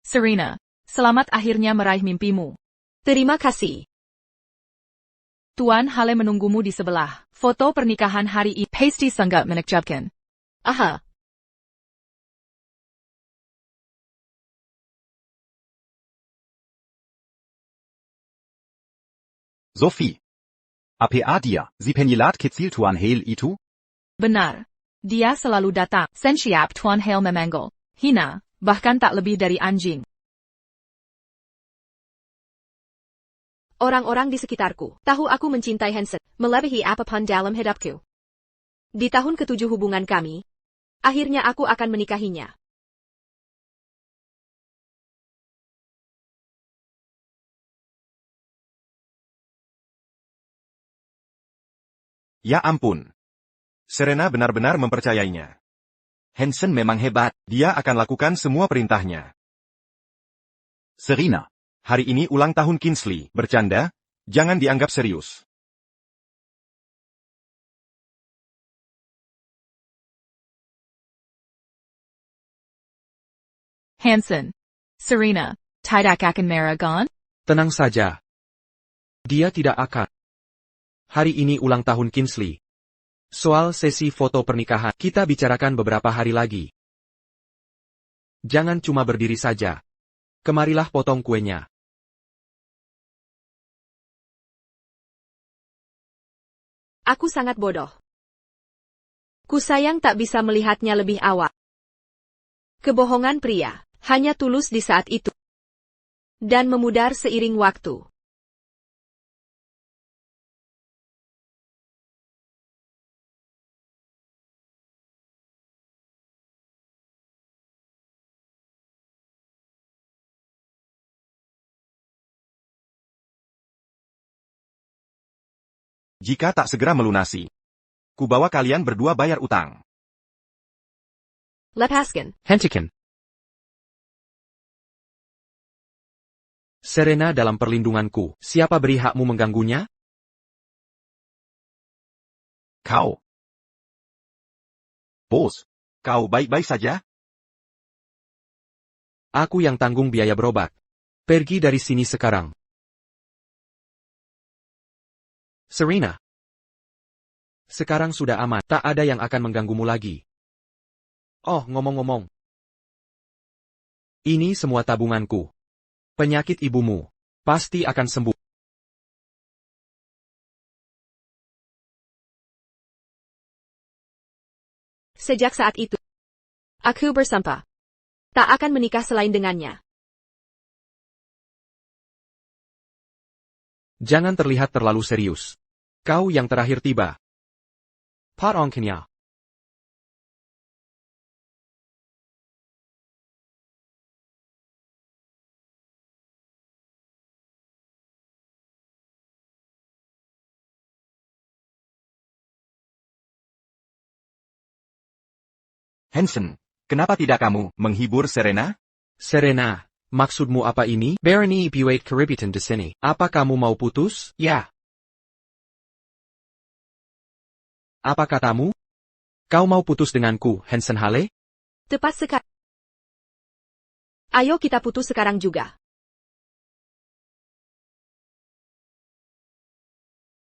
Serena, selamat akhirnya meraih mimpimu. Terima kasih. Tuan Hale menunggumu di sebelah. Foto pernikahan hari ini. Pasti sangat menakjubkan. Aha. Sophie. APA dia, si penyilat kecil Tuan Hale itu? Benar. Dia selalu datang. Sensiap Tuan Hale memanggil. Hina, bahkan tak lebih dari anjing. Orang-orang di sekitarku tahu aku mencintai Hansen, melebihi apapun dalam hidupku. Di tahun ke-7 hubungan kami, akhirnya aku akan menikahinya. Ya ampun. Serena benar-benar mempercayainya. Hansen memang hebat, dia akan lakukan semua perintahnya. Serena, hari ini ulang tahun Kingsley, bercanda? Jangan dianggap serius. Hansen. Serena, tidak akan marah kan? Tenang saja. Dia tidak akan. Hari ini ulang tahun Kingsley. Soal sesi foto pernikahan, kita bicarakan beberapa hari lagi. Jangan cuma berdiri saja. Kemarilah potong kuenya. Aku sangat bodoh. Ku sayang tak bisa melihatnya lebih awal. Kebohongan pria hanya tulus di saat itu dan memudar seiring waktu. Jika tak segera melunasi, kubawa kalian berdua bayar utang. Lepaskan. Hentikan. Serena dalam perlindunganku, siapa beri hakmu mengganggunya? Kau. Bos, kau baik-baik saja? Aku yang tanggung biaya berobat. Pergi dari sini sekarang. Serena. Sekarang sudah aman, tak ada yang akan mengganggumu lagi. Oh, ngomong-ngomong. Ini semua tabunganku. Penyakit ibumu pasti akan sembuh. Sejak saat itu, aku bersumpah tak akan menikah selain dengannya. Jangan terlihat terlalu serius. Kau yang terakhir tiba. Parongkenya. Hansen, kenapa tidak kamu menghibur Serena? Serena, maksudmu apa ini? Barony Buate Karibitan di sini. Apa kamu mau putus? Ya. Apa katamu? Kau mau putus denganku, Hansen Hale? Tepat sekali. Ayo kita putus sekarang juga.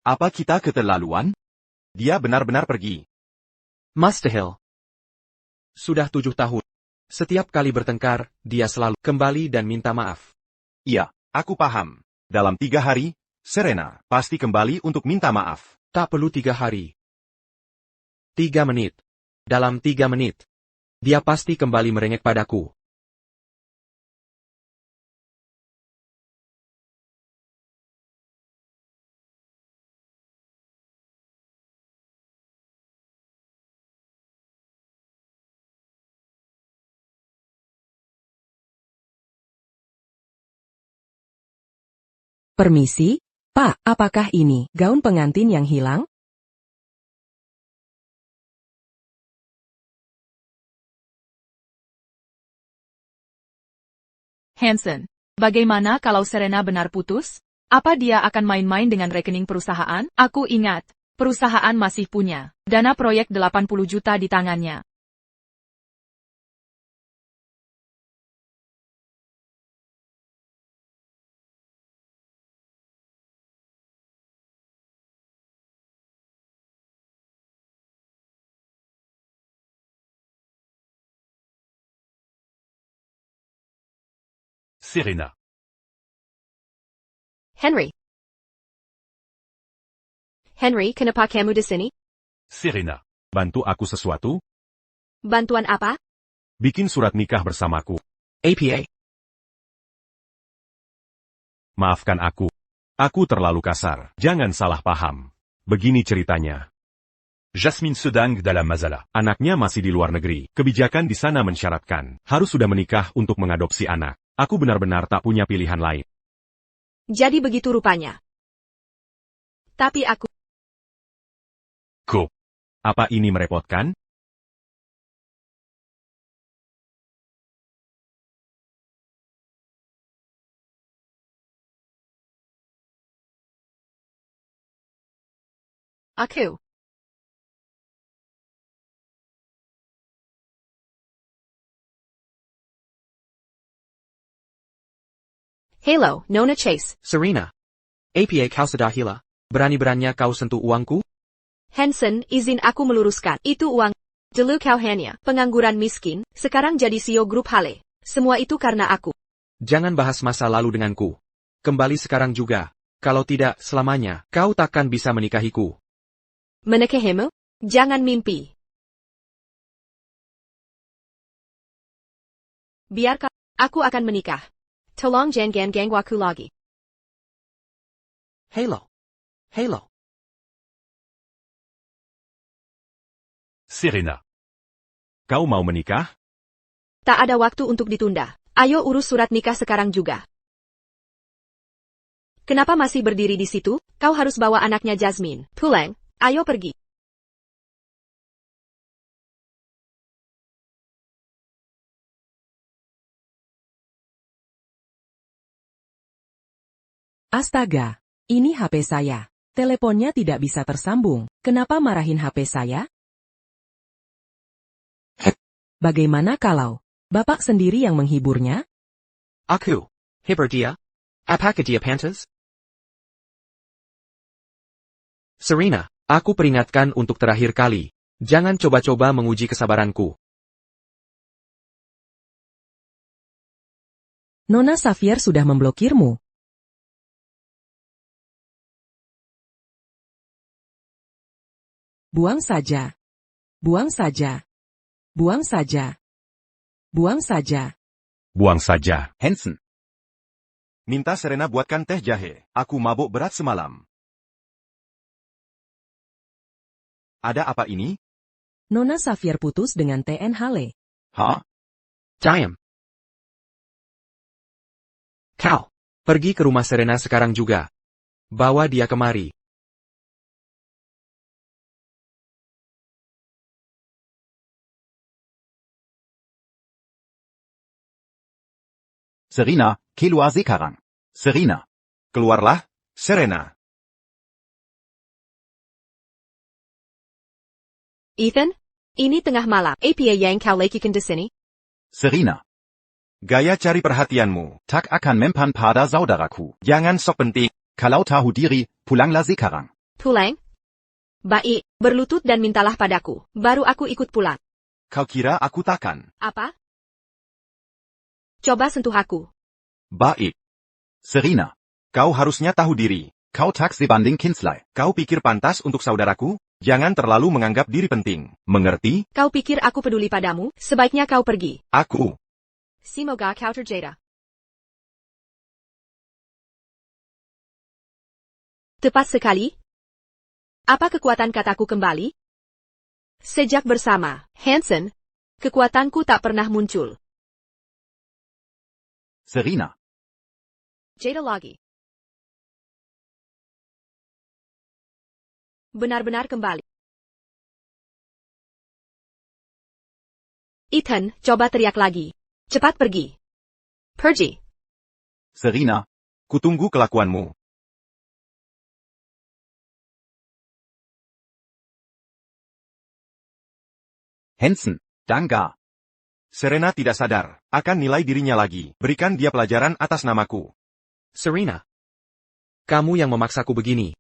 Apa kita keterlaluan? Dia benar-benar pergi. Master Hill. Sudah 7 tahun. Setiap kali bertengkar, dia selalu kembali dan minta maaf. Iya, aku paham. Dalam 3 hari, Serena pasti kembali untuk minta maaf. Tak perlu 3 hari. 3 menit. Dalam 3 menit. Dia pasti kembali merengek padaku. Permisi, Pak, apakah ini gaun pengantin yang hilang? Hansen, bagaimana kalau Serena benar putus? Apa dia akan main-main dengan rekening perusahaan? Aku ingat, perusahaan masih punya dana proyek 80 juta di tangannya. Serena. Henry. Henry, kenapa kamu di sini? Serena. Bantu aku sesuatu? Bantuan apa? Bikin surat nikah bersamaku. APA. Maafkan aku. Aku terlalu kasar. Jangan salah paham. Begini ceritanya. Jasmine se dingue de la Mazala. Anaknya masih di luar negeri. Kebijakan di sana mensyaratkan harus sudah menikah untuk mengadopsi anak. Aku benar-benar tak punya pilihan lain. Jadi begitu rupanya. Tapi aku... Ko. Apa ini merepotkan? Aku. Halo, Nona Chase. Serena. APA kau sudah hila. Berani-beraninya kau sentuh uangku? Hanson, izin aku meluruskan. Itu uang. Dulu kau hanya pengangguran miskin, sekarang jadi CEO grup Hale. Semua itu karena aku. Jangan bahas masa lalu denganku. Kembali sekarang juga. Kalau tidak, selamanya, kau takkan bisa menikahiku. Menikahimu? Jangan mimpi. Biarkan, aku akan menikah. Tolong jangan ganggu aku lagi. Halo. Halo. Serena. Kau mau menikah? Tak ada waktu untuk ditunda. Ayo urus surat nikah sekarang juga. Kenapa masih berdiri di situ? Kau harus bawa anaknya Jasmine. Pulang, ayo pergi. Astaga, ini HP saya. Teleponnya tidak bisa tersambung. Kenapa marahin HP saya? Bagaimana kalau Bapak sendiri yang menghiburnya? Aku. Hibur dia. Apakah dia pantas? Serena, aku peringatkan untuk terakhir kali. Jangan coba-coba menguji kesabaranku. Nona Xavier sudah memblokirmu. Buang saja. Buang saja. Buang saja. Buang saja. Buang saja. Hanson. Minta Serena buatkan teh jahe. Aku mabuk berat semalam. Ada apa ini? Nona Xavier putus dengan TN Hale. Hah? Diam. Kau. Pergi ke rumah Serena sekarang juga. Bawa dia kemari. Serena, keluar sekarang. Serena. Keluarlah, Serena. Ethan? Ini tengah malam. APA yang kau lakukan di sini? Serena. Gaya cari perhatianmu. Tak akan mempan pada saudaraku. Jangan sok penting. Kalau tahu diri, pulanglah sekarang. Pulang? Baik, berlutut dan mintalah padaku. Baru aku ikut pulang. Kau kira aku takkan? Apa? Coba sentuh aku. Baik. Serena. Kau harusnya tahu diri. Kau tak sebanding Kinsley. Kau pikir pantas untuk saudaraku? Jangan terlalu menganggap diri penting. Mengerti? Kau pikir aku peduli padamu? Sebaiknya kau pergi. Aku. Semoga kau terjeda. Tepat sekali. Apa kekuatan kataku kembali? Sejak bersama Hanson, kekuatanku tak pernah muncul. Serena. Jada lagi. Benar-benar kembali. Ethan, coba teriak lagi. Cepat pergi. Pergi. Serena. Kutunggu kelakuanmu. Hanson. Dangga. Serena tidak sadar akan nilai dirinya lagi. Berikan dia pelajaran atas namaku. Serena. Kamu yang memaksaku begini.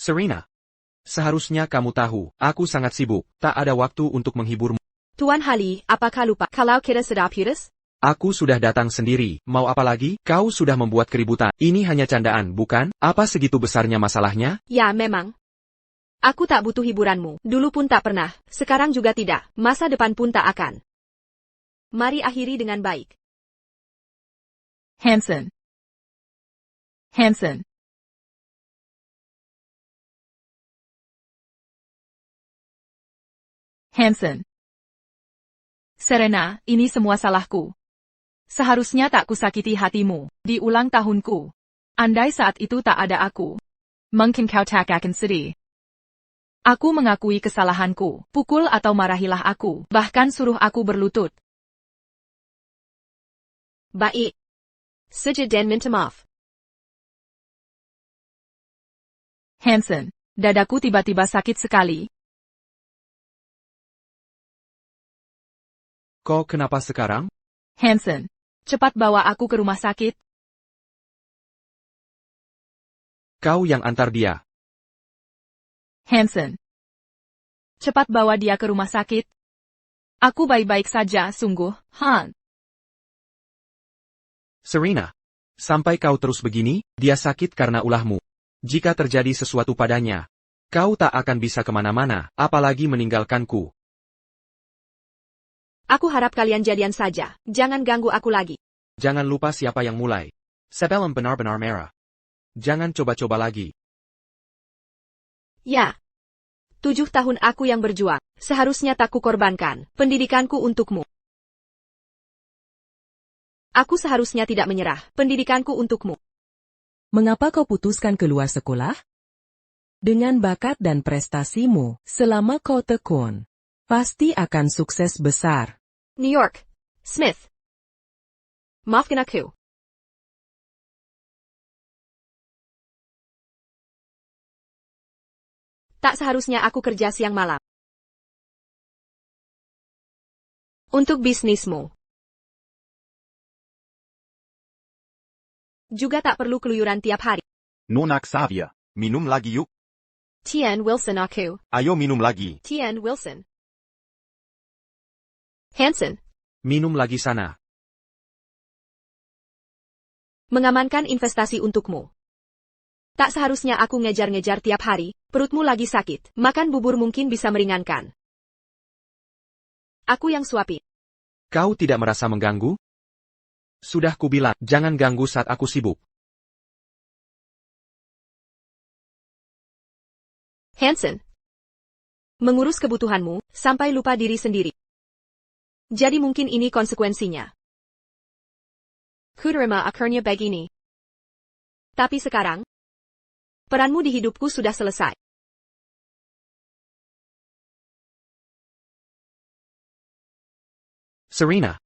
Serena. Seharusnya kamu tahu, aku sangat sibuk, tak ada waktu untuk menghiburmu. Tuan Hali, apakah lupa kalau kita sedang putus? Aku sudah datang sendiri, mau apa lagi? Kau sudah membuat keributan. Ini hanya candaan, bukan? Apa segitu besarnya masalahnya? Ya memang. Aku tak butuh hiburanmu. Dulu pun tak pernah, sekarang juga tidak. Masa depan pun tak akan. Mari akhiri dengan baik. Hansen. Hansen. Hansen. Serena, ini semua salahku. Seharusnya tak kusakiti hatimu, di ulang tahunku. Andai saat itu tak ada aku, mungkin kau tak akan sedih. Aku mengakui kesalahanku, pukul atau marahilah aku, bahkan suruh aku berlutut. Baik. Sujud dan minta maaf. Hansen, dadaku tiba-tiba sakit sekali. Kau kenapa sekarang? Hansen, cepat bawa aku ke rumah sakit. Kau yang antar dia. Hansen, cepat bawa dia ke rumah sakit. Aku baik-baik saja, sungguh, Han. Serena. Sampai kau terus begini, dia sakit karena ulahmu. Jika terjadi sesuatu padanya, kau tak akan bisa kemana-mana, apalagi meninggalkanku. Aku harap kalian jadian saja. Jangan ganggu aku lagi. Jangan lupa siapa yang mulai. Sebelum benar-benar merah. Jangan coba-coba lagi. Ya. 7 tahun aku yang berjuang. Seharusnya tak kukorbankan pendidikanku untukmu. Aku seharusnya tidak menyerah pendidikanku untukmu. Mengapa kau putuskan keluar sekolah? Dengan bakat dan prestasimu, selama kau tekun, pasti akan sukses besar. New York. Smith. Maafkan aku. Tak seharusnya aku kerja siang malam. Untuk bisnismu. Juga tak perlu keluyuran tiap hari. Nona Xavier, minum lagi yuk. Tian Wilson aku. Ayo minum lagi. Tian Wilson. Hansen. Minum lagi sana. Mengamankan investasi untukmu. Tak seharusnya aku ngejar-ngejar tiap hari, perutmu lagi sakit, makan bubur mungkin bisa meringankan. Aku yang suapi. Kau tidak merasa mengganggu? Sudah kubilang, jangan ganggu saat aku sibuk. Hansen. Mengurus kebutuhanmu, sampai lupa diri sendiri. Jadi mungkin ini konsekuensinya. Kuterima akhirnya begini. Tapi sekarang, peranmu di hidupku sudah selesai. Serena.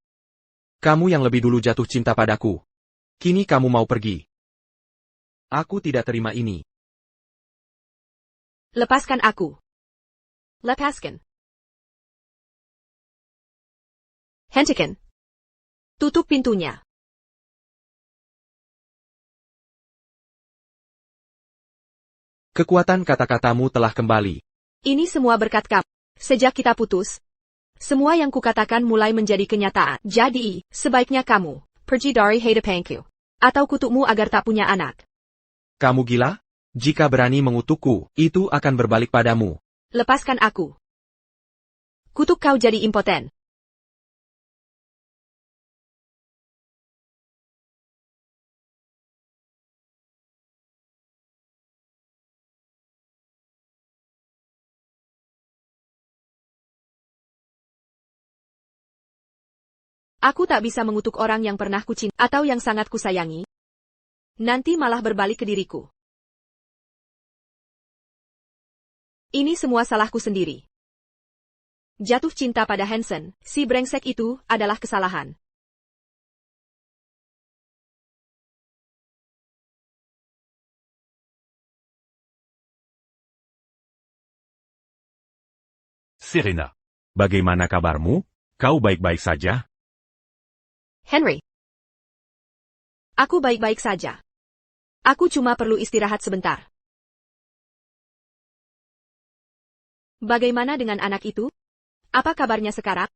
Kamu yang lebih dulu jatuh cinta padaku. Kini kamu mau pergi. Aku tidak terima ini. Lepaskan aku. Lepaskan. Hentikan. Tutup pintunya. Kekuatan kata-katamu telah kembali. Ini semua berkat kamu. Sejak kita putus, semua yang kukatakan mulai menjadi kenyataan. Jadi, sebaiknya kamu pergi dari hidupku. Atau kutukmu agar tak punya anak. Kamu gila? Jika berani mengutukku, itu akan berbalik padamu. Lepaskan aku. Kutuk kau jadi impoten. Aku tak bisa mengutuk orang yang pernah kucinta atau yang sangat kusayangi. Nanti malah berbalik ke diriku. Ini semua salahku sendiri. Jatuh cinta pada Hansen, si brengsek itu, adalah kesalahan. Serena. Bagaimana kabarmu? Kau baik-baik saja? Henry. Aku baik-baik saja. Aku cuma perlu istirahat sebentar. Bagaimana dengan anak itu? Apa kabarnya sekarang?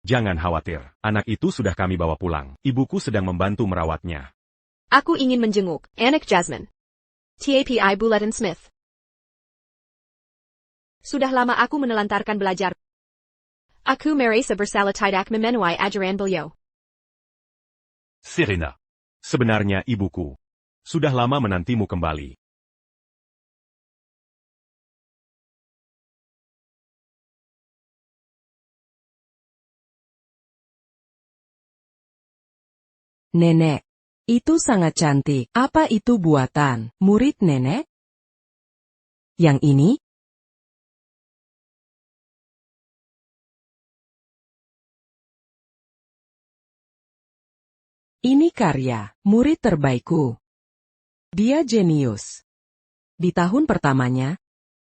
Jangan khawatir, anak itu sudah kami bawa pulang. Ibuku sedang membantu merawatnya. Aku ingin menjenguk anak Jasmine. TAPI Bulletin Smith. Sudah lama aku menelantarkan belajar. Aku merasa bersalah tidak memenuhi ajaran beliau. Serena. Sebenarnya ibuku. Sudah lama menantimu kembali. Nenek. Itu sangat cantik. Apa itu buatan murid nenek? Yang ini? Ini karya murid terbaikku. Dia jenius. Di tahun pertamanya,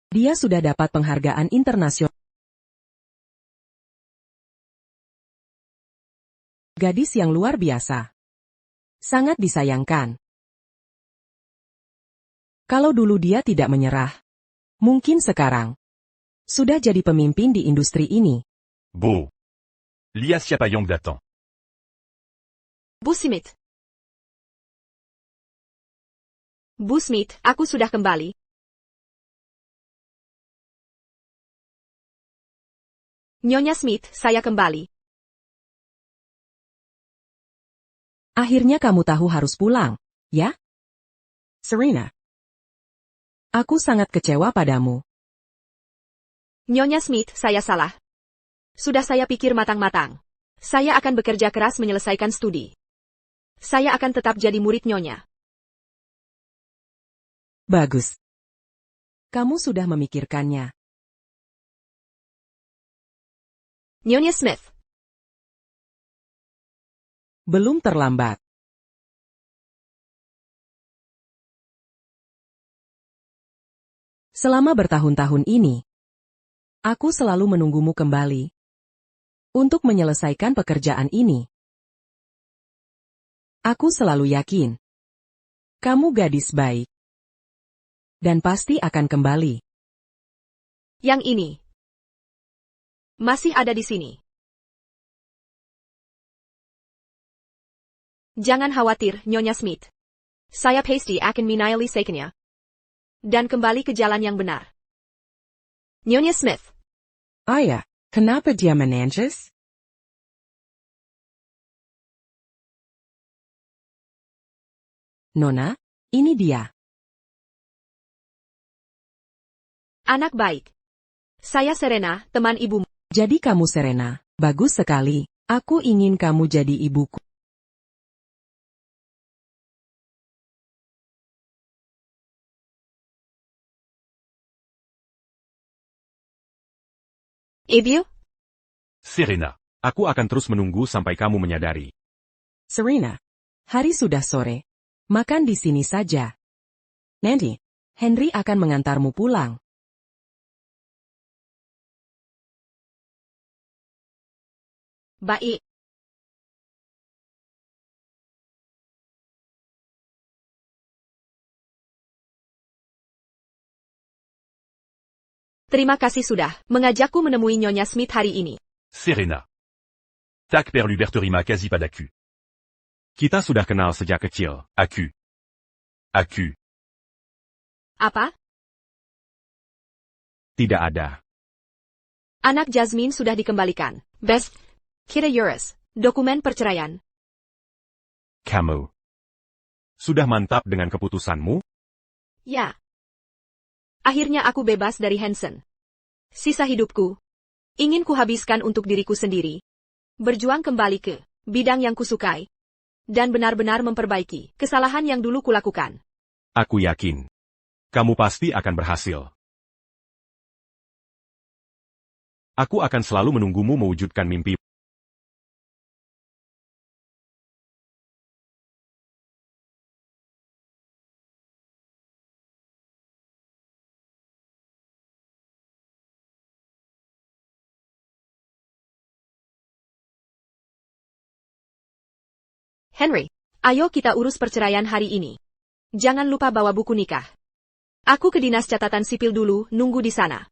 dia sudah dapat penghargaan internasional. Gadis yang luar biasa. Sangat disayangkan. Kalau dulu dia tidak menyerah, mungkin sekarang sudah jadi pemimpin di industri ini. Bu. Lia siapa yang datang? Bu Smith. Bu Smith, aku sudah kembali. Nyonya Smith, saya kembali. Akhirnya kamu tahu harus pulang, ya? Serena. Aku sangat kecewa padamu. Nyonya Smith, saya salah. Sudah saya pikir matang-matang. Saya akan bekerja keras menyelesaikan studi. Saya akan tetap jadi murid Nyonya. Bagus. Kamu sudah memikirkannya. Nyonya Smith. Belum terlambat. Selama bertahun-tahun ini, aku selalu menunggumu kembali untuk menyelesaikan pekerjaan ini. Aku selalu yakin kamu gadis baik dan pasti akan kembali. Yang ini masih ada di sini. Jangan khawatir, Nyonya Smith. Saya pasti akan menyelesaikannya dan kembali ke jalan yang benar. Nyonya Smith. Ayah, kenapa dia menangis? Nona, ini dia. Anak baik. Saya Serena, teman ibumu. Jadi kamu Serena, bagus sekali. Aku ingin kamu jadi ibuku. Ibu? Serena. Aku akan terus menunggu sampai kamu menyadari. Serena, hari sudah sore. Makan di sini saja. Nanti, Henry akan mengantarmu pulang. Baik. Terima kasih sudah mengajakku menemui Nyonya Smith hari ini. Serena. Tak perlu berterima kasih padaku. Kita sudah kenal sejak kecil, aku. Apa? Tidak ada. Anak Jasmine sudah dikembalikan. Best. Kita Eurus. Dokumen perceraian. Kamu. Sudah mantap dengan keputusanmu? Ya. Akhirnya aku bebas dari Hansen. Sisa hidupku ingin kuhabiskan untuk diriku sendiri. Berjuang kembali ke bidang yang kusukai. Dan benar-benar memperbaiki kesalahan yang dulu kulakukan. Aku yakin. Kamu pasti akan berhasil. Aku akan selalu menunggumu mewujudkan mimpi. Henry, ayo kita urus perceraian hari ini. Jangan lupa bawa buku nikah. Aku ke dinas catatan sipil dulu, nunggu di sana.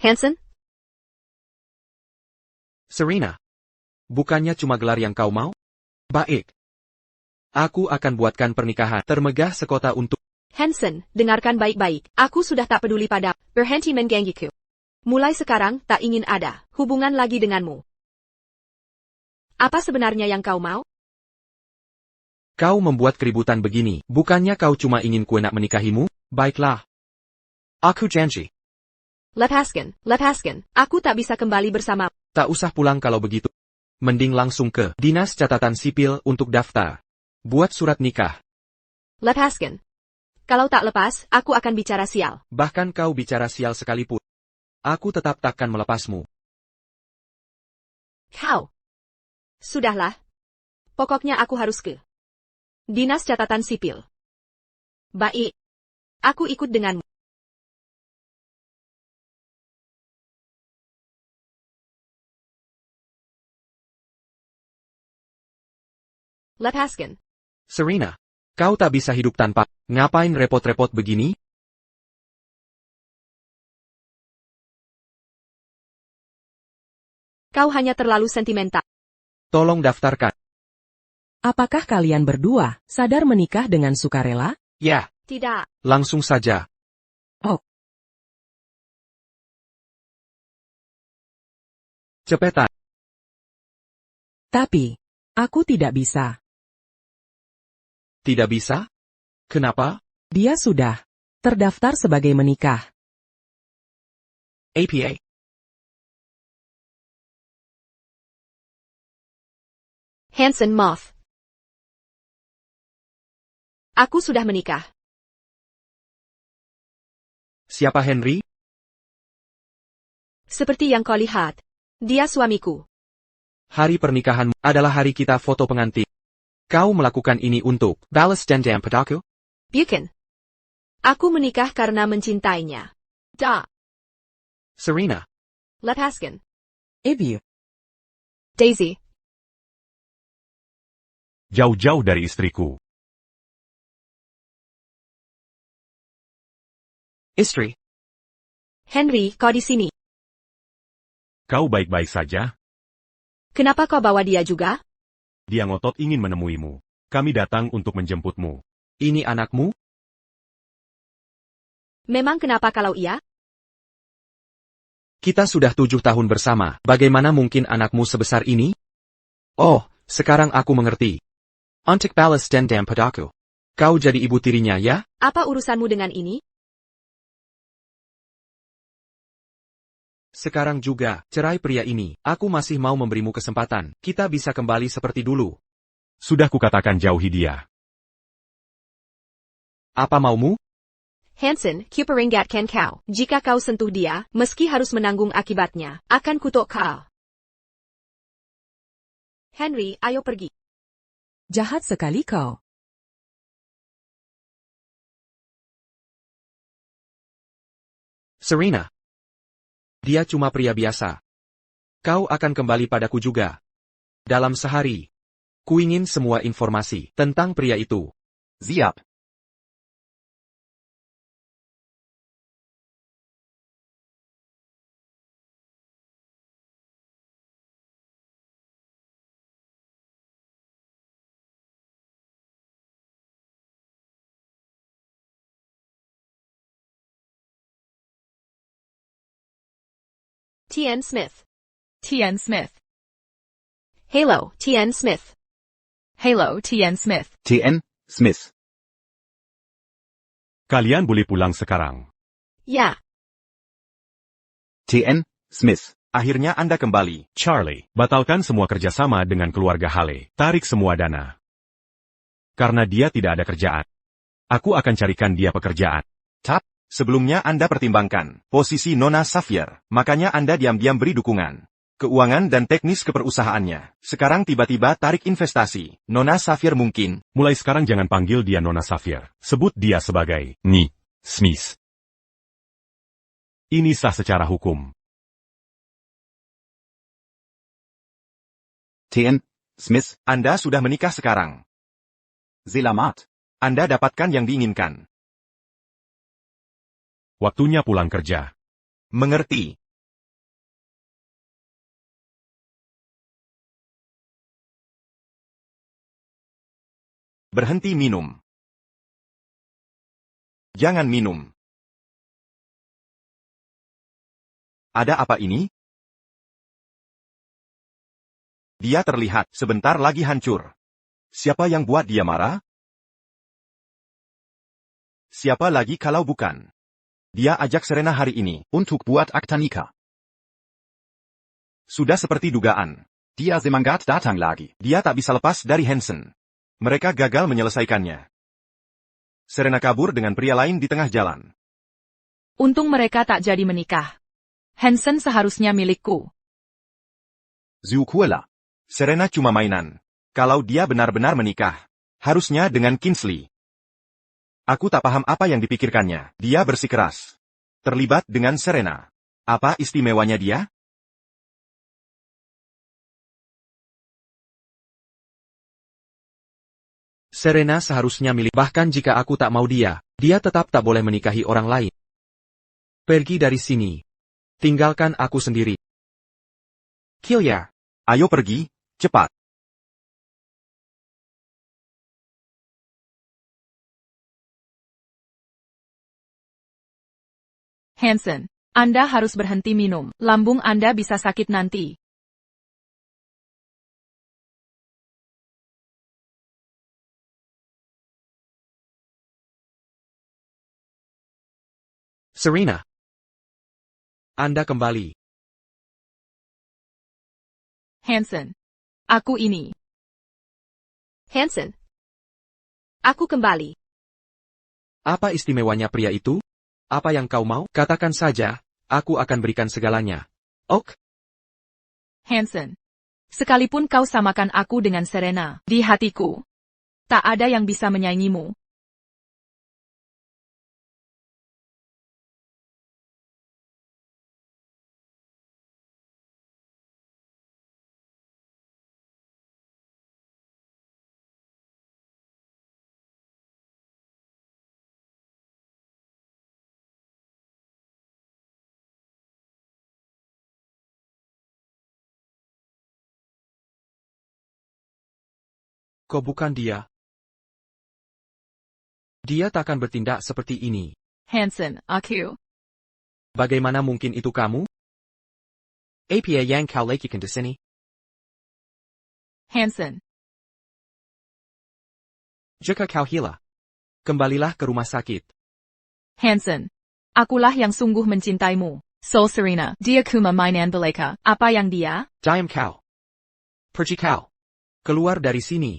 Hanson? Serena. Bukannya cuma gelar yang kau mau? Baik. Aku akan buatkan pernikahan termegah sekota untuk... Hanson, dengarkan baik-baik. Aku sudah tak peduli pada berhenti menggangguku. Mulai sekarang, tak ingin ada hubungan lagi denganmu. Apa sebenarnya yang kau mau? Kau membuat keributan begini, bukannya kau cuma ingin ku nak menikahimu? Baiklah. Aku janji. Lepaskan. Aku tak bisa kembali bersama. Tak usah pulang kalau begitu. Mending langsung ke Dinas Catatan Sipil untuk daftar. Buat surat nikah. Lepaskan. Kalau tak lepas, aku akan bicara sial. Bahkan kau bicara sial sekalipun. Aku tetap takkan melepasmu. Kau. Sudahlah. Pokoknya aku harus ke Dinas Catatan Sipil. Baik. Aku ikut denganmu. Lepaskan. Serena, kau tak bisa hidup tanpa. Ngapain repot-repot begini? Kau hanya terlalu sentimental. Tolong daftarkan. Apakah kalian berdua sadar menikah dengan sukarela? Ya, Tidak. langsung saja. Oh. Cepetan. Tapi, aku tidak bisa. Tidak bisa? Kenapa? Dia sudah terdaftar sebagai menikah. APA. Hanson Moth. Aku sudah menikah. Siapa Henry? Seperti yang kau lihat. Dia suamiku. Hari pernikahanmu adalah hari kita foto pengantin. Kau melakukan ini untuk balas dendam padaku? Bukan. Aku menikah karena mencintainya. Serena. Lepaskan. Evie. Daisy. Jauh-jauh dari istriku. Istri. Henry, kau di sini. Kau baik-baik saja? Kenapa kau bawa dia juga? Dia ngotot ingin menemuimu. Kami datang untuk menjemputmu. Ini anakmu? Memang kenapa kalau iya? Kita sudah 7 tahun bersama. Bagaimana mungkin anakmu sebesar ini? Oh, sekarang aku mengerti. Untuk balas dendam padaku. Kau jadi ibu tirinya ya? Apa urusanmu dengan ini? Sekarang juga, cerai pria ini. Aku masih mau memberimu kesempatan. Kita bisa kembali seperti dulu. Sudah kukatakan jauhi dia. Apa maumu? Hanson, kuperingatkan kau. Jika kau sentuh dia, meski harus menanggung akibatnya, akan kutuk kau. Henry, ayo pergi. Jahat sekali kau. Serena. Dia cuma pria biasa. Kau akan kembali padaku juga. Dalam sehari. Kuingin semua informasi tentang pria itu. Siap. T.N. Smith. T.N. Smith. Halo, T.N. Smith. Halo, T.N. Smith. TN Smith. Kalian boleh pulang sekarang. Ya. TN Smith. Akhirnya Anda kembali. Charlie, batalkan semua kerjasama dengan keluarga Hale. Tarik semua dana. Karena dia tidak ada kerjaan. Aku akan carikan dia pekerjaan. Sebelumnya Anda pertimbangkan posisi Nona Xavier, makanya Anda diam-diam beri dukungan keuangan dan teknis keperusahaannya. Sekarang tiba-tiba tarik investasi. Nona Xavier mungkin. Mulai sekarang jangan panggil dia Nona Xavier. Sebut dia sebagai Ni Smith. Ini sah secara hukum. TN Smith, Anda sudah menikah sekarang. Selamat. Anda dapatkan yang diinginkan. Waktunya pulang kerja. Mengerti. Berhenti minum. Jangan minum. Ada apa ini? Dia terlihat sebentar lagi hancur. Siapa yang buat dia marah? Siapa lagi kalau bukan? Dia ajak Serena hari ini untuk buat akta nikah. Sudah seperti dugaan. Dia semangat datang lagi. Dia tak bisa lepas dari Hansen. Mereka gagal menyelesaikannya. Serena kabur dengan pria lain di tengah jalan. Untung mereka tak jadi menikah. Hansen seharusnya milikku. Zukuela. Serena cuma mainan. Kalau dia benar-benar menikah, harusnya dengan Kingsley. Aku tak paham apa yang dipikirkannya. Dia bersikeras. Terlibat dengan Serena. Apa istimewanya dia? Serena seharusnya milik, bahkan jika aku tak mau dia tetap tak boleh menikahi orang lain. Pergi dari sini. Tinggalkan aku sendiri. Kilya. Ayo pergi, cepat. Hansen, Anda harus berhenti minum. Lambung Anda bisa sakit nanti. Serena. Anda kembali. Hansen. Aku ini. Hansen. Aku kembali. Apa istimewanya pria itu? Apa yang kau mau? Katakan saja, aku akan berikan segalanya. Ok? Hansen. Sekalipun kau samakan aku dengan Serena, di hatiku, tak ada yang bisa menyaingimu. Kau bukan dia. Dia takkan bertindak seperti ini. Hansen, aku. Bagaimana mungkin itu kamu? Apa yang kau lakukan di sini? Hansen. Jika kau hilang, kembalilah ke rumah sakit. Hansen. Akulah yang sungguh mencintaimu. Sol Serena, dia kuma mainan belaka. Apa yang dia? Diam kau. Pergi kau. Keluar dari sini.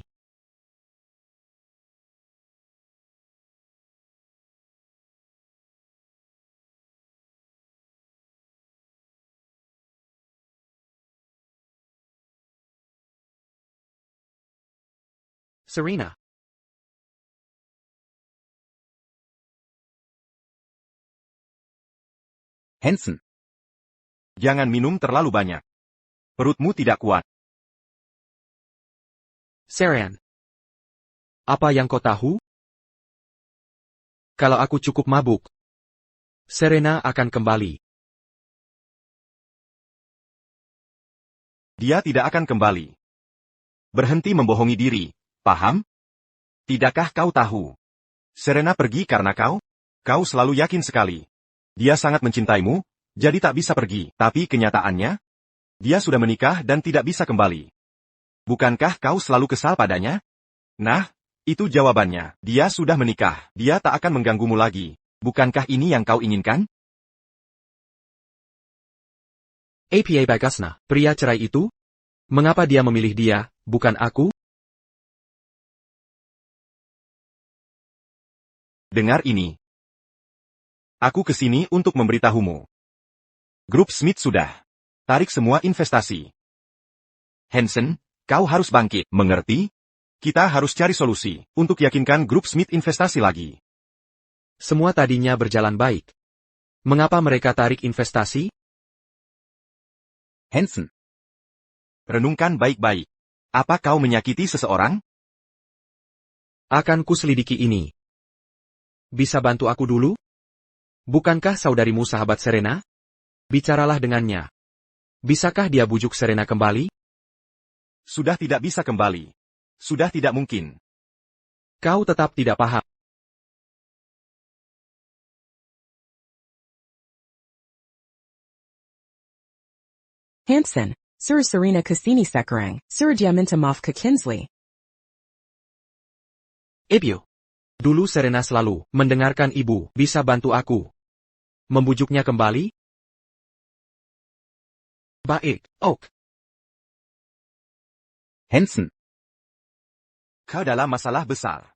Serena. Hansen. Jangan minum terlalu banyak. Perutmu tidak kuat. Seren. Apa yang kau tahu? Kalau aku cukup mabuk, Serena akan kembali. Dia tidak akan kembali. Berhenti membohongi diri, paham? Tidakkah kau tahu? Serena pergi karena kau? Kau selalu yakin sekali. Dia sangat mencintaimu, jadi tak bisa pergi. Tapi kenyataannya? Dia sudah menikah dan tidak bisa kembali. Bukankah kau selalu kesal padanya? Nah, itu jawabannya. Dia sudah menikah. Dia tak akan mengganggumu lagi. Bukankah ini yang kau inginkan? Apa bagusnya, pria cerai itu? Mengapa dia memilih dia, bukan aku? Dengar ini. Aku kesini untuk memberitahumu. Grup Smith sudah tarik semua investasi. Hansen, kau harus bangkit, mengerti? Kita harus cari solusi untuk yakinkan Grup Smith investasi lagi. Semua tadinya berjalan baik. Mengapa mereka tarik investasi? Hansen. Renungkan baik-baik. Apa kau menyakiti seseorang? Akan kuselidiki ini. Bisa bantu aku dulu? Bukankah saudarimu sahabat Serena? Bicaralah dengannya. Bisakah dia bujuk Serena kembali? Sudah tidak bisa kembali. Sudah tidak mungkin. Kau tetap tidak paham. Hansen, Sir Serena Cassini Sekarang, Sir Diaminta Mafka Kinsley. Ibu. Dulu Serena selalu mendengarkan ibu, bisa bantu aku membujuknya kembali? Baik, Oak. Hansen. Kau dalam masalah besar.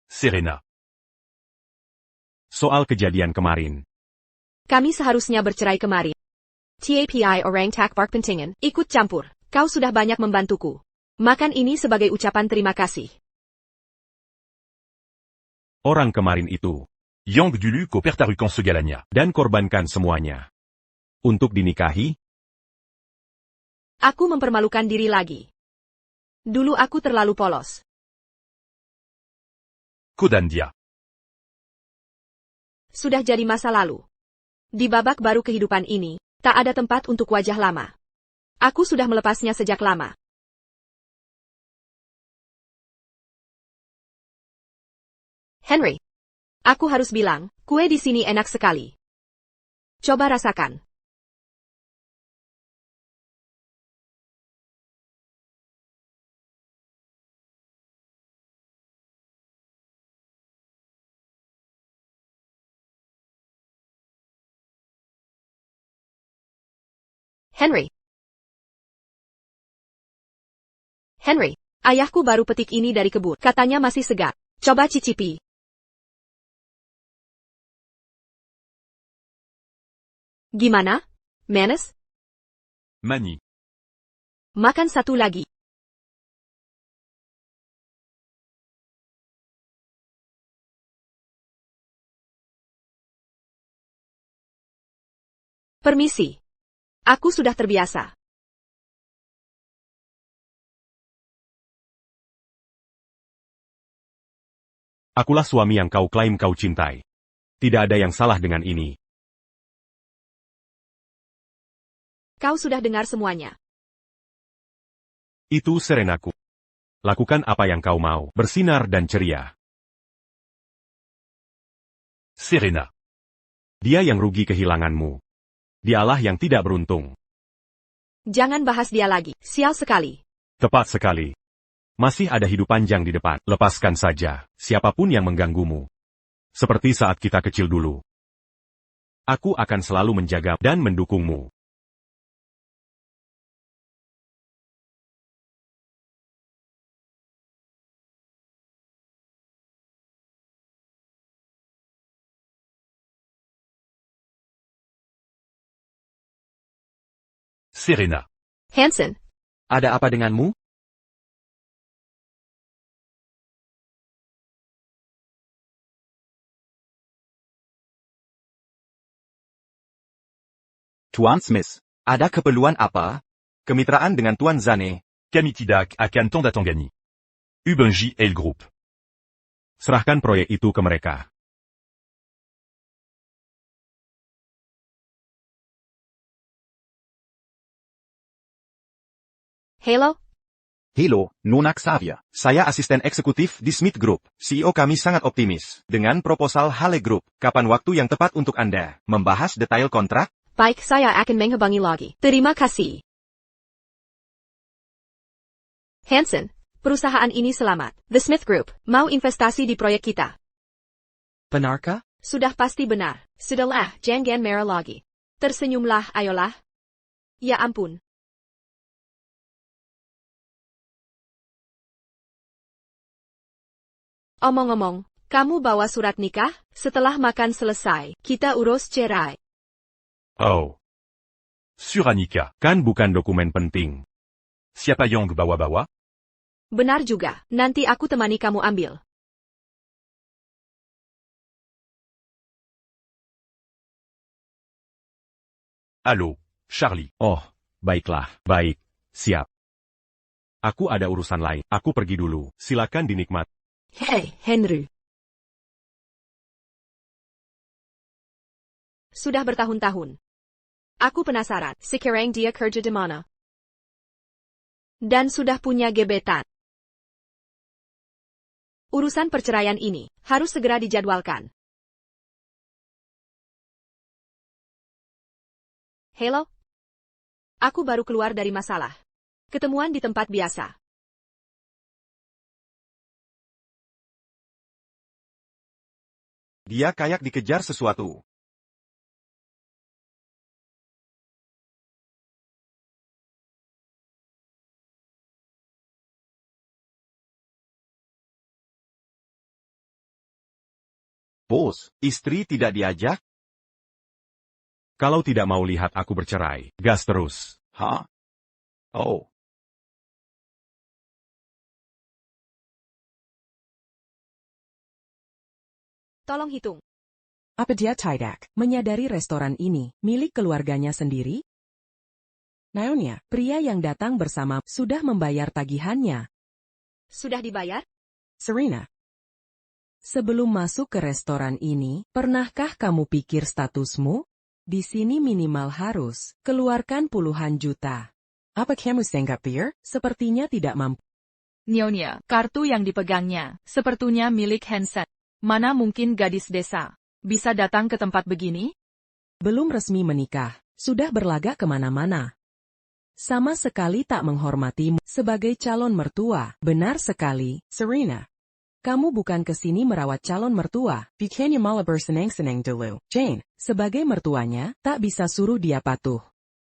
Serena. Soal kejadian kemarin. Kami seharusnya bercerai kemarin. TAPI orang tak berpentingan, ikut campur. Kau sudah banyak membantuku. Makan ini sebagai ucapan terima kasih. Orang kemarin itu. Yang dulu kau pertaruhkan segalanya. Dan korbankan semuanya. Untuk dinikahi? Aku mempermalukan diri lagi. Dulu aku terlalu polos. Kau dan dia. Sudah jadi masa lalu. Di babak baru kehidupan ini, tak ada tempat untuk wajah lama. Aku sudah melepasnya sejak lama. Henry. Aku harus bilang, kue di sini enak sekali. Coba rasakan. Henry. Henry, ayahku baru petik ini dari kebun. Katanya masih segar. Coba cicipi. Gimana? Manis? Mani. Makan satu lagi. Permisi. Aku sudah terbiasa. Akulah suami yang kau klaim kau cintai. Tidak ada yang salah dengan ini. Kau sudah dengar semuanya. Itu Serenaku. Lakukan apa yang kau mau, bersinar dan ceria. Serena. Dia yang rugi kehilanganmu. Dialah yang tidak beruntung. Jangan bahas dia lagi. Sial sekali. Tepat sekali. Masih ada hidup panjang di depan. Lepaskan saja, siapapun yang mengganggumu. Seperti saat kita kecil dulu. Aku akan selalu menjaga dan mendukungmu. Serena. Hansen. Ada apa denganmu? Tuan Smith, ada keperluan apa? Kemitraan dengan Tuan Zane. Kamitidak akan tanda tangani. Ubenji et le groupe. Serahkan proyek itu ke mereka. Halo? Halo, Nona Xavier. Saya asisten eksekutif di Smith Group. CEO kami sangat optimis. Dengan proposal Hale Group, kapan waktu yang tepat untuk Anda membahas detail kontrak? Baik, saya akan menghubungi lagi. Terima kasih. Hansen, perusahaan ini selamat. The Smith Group mau investasi di proyek kita. Benarkah? Sudah pasti benar. Sudahlah, jangan merah lagi. Tersenyumlah, ayolah. Ya ampun. Omong-omong, kamu bawa surat nikah? Setelah makan selesai, kita urus cerai. Oh. Suranika. Kan bukan dokumen penting. Siapa yang bawa-bawa? Benar juga, nanti aku temani kamu ambil. Halo, Charlie. Oh, baiklah, baik, siap. Aku ada urusan lain, aku pergi dulu, silakan dinikmati. Hei, Henry. Sudah bertahun-tahun. Aku penasaran, sekarang dia kerja di mana? Dan sudah punya gebetan. Urusan perceraian ini harus segera dijadwalkan. Halo? Aku baru keluar dari masalah. Ketemuan di tempat biasa. Dia kayak dikejar sesuatu. Bos, istri tidak diajak? Kalau tidak mau lihat aku bercerai, gas terus. Hah? Oh. Tolong hitung. Apa dia tidak menyadari restoran ini milik keluarganya sendiri? Naonya, pria yang datang bersama, sudah membayar tagihannya. Sudah dibayar? Serena. Sebelum masuk ke restoran ini, pernahkah kamu pikir statusmu? Di sini minimal harus keluarkan puluhan juta. Apa kamu sangat pikir? Sepertinya tidak mampu. Nyonya, kartu yang dipegangnya, sepertinya milik Hansen. Mana mungkin gadis desa bisa datang ke tempat begini? Belum resmi menikah, sudah berlagak kemana-mana. Sama sekali tak menghormatimu sebagai calon mertua. Benar sekali, Serena. Kamu bukan ke sini merawat calon mertua. Bukannya malah bersenang-senang dulu. Jane, sebagai mertuanya, tak bisa suruh dia patuh.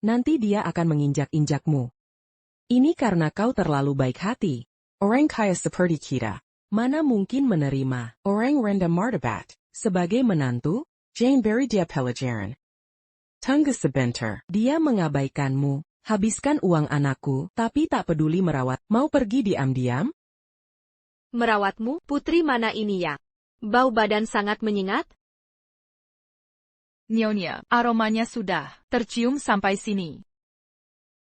Nanti dia akan menginjak-injakmu. Ini karena kau terlalu baik hati. Orang kaya seperti kita, mana mungkin menerima orang rendah martabat sebagai menantu? Jane beri dia pelajaran. Tunggu sebentar, dia mengabaikanmu. Habiskan uang anakku, tapi tak peduli merawat. Mau pergi diam-diam? Merawatmu, putri mana ini ya? Bau badan sangat menyengat? Nyonya, aromanya sudah tercium sampai sini.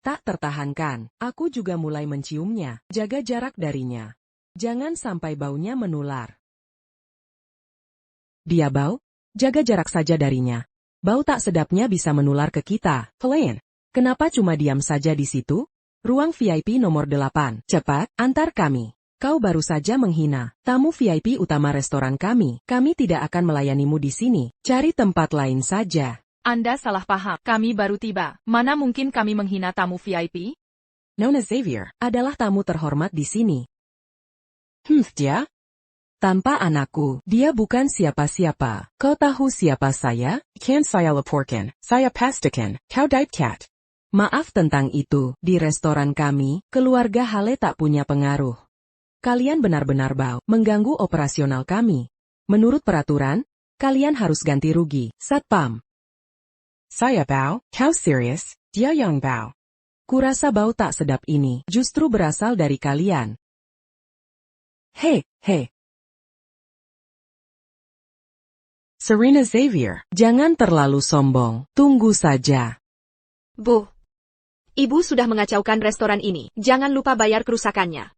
Tak tertahankan, aku juga mulai menciumnya. Jaga jarak darinya. Jangan sampai baunya menular. Dia bau? Jaga jarak saja darinya. Bau tak sedapnya bisa menular ke kita. Helen, kenapa cuma diam saja di situ? Ruang VIP nomor 8. Cepat, antar kami. Kau baru saja menghina tamu VIP utama restoran kami. Kami tidak akan melayanimu di sini. Cari tempat lain saja. Anda salah paham. Kami baru tiba. Mana mungkin kami menghina tamu VIP? Nona Xavier adalah tamu terhormat di sini. Dia? Tanpa anakku, dia bukan siapa-siapa. Kau tahu siapa saya? Kan saya laporkan. Saya pastikan. Kau dipecat. Maaf tentang itu. Di restoran kami, keluarga Hale tak punya pengaruh. Kalian benar-benar bau, mengganggu operasional kami. Menurut peraturan, kalian harus ganti rugi. Satpam. Saya bau? Kau serius? Dia yang bau. Kurasa bau tak sedap ini justru berasal dari kalian. Hei. Serena Xavier, jangan terlalu sombong. Tunggu saja. Bu. Ibu sudah mengacaukan restoran ini. Jangan lupa bayar kerusakannya.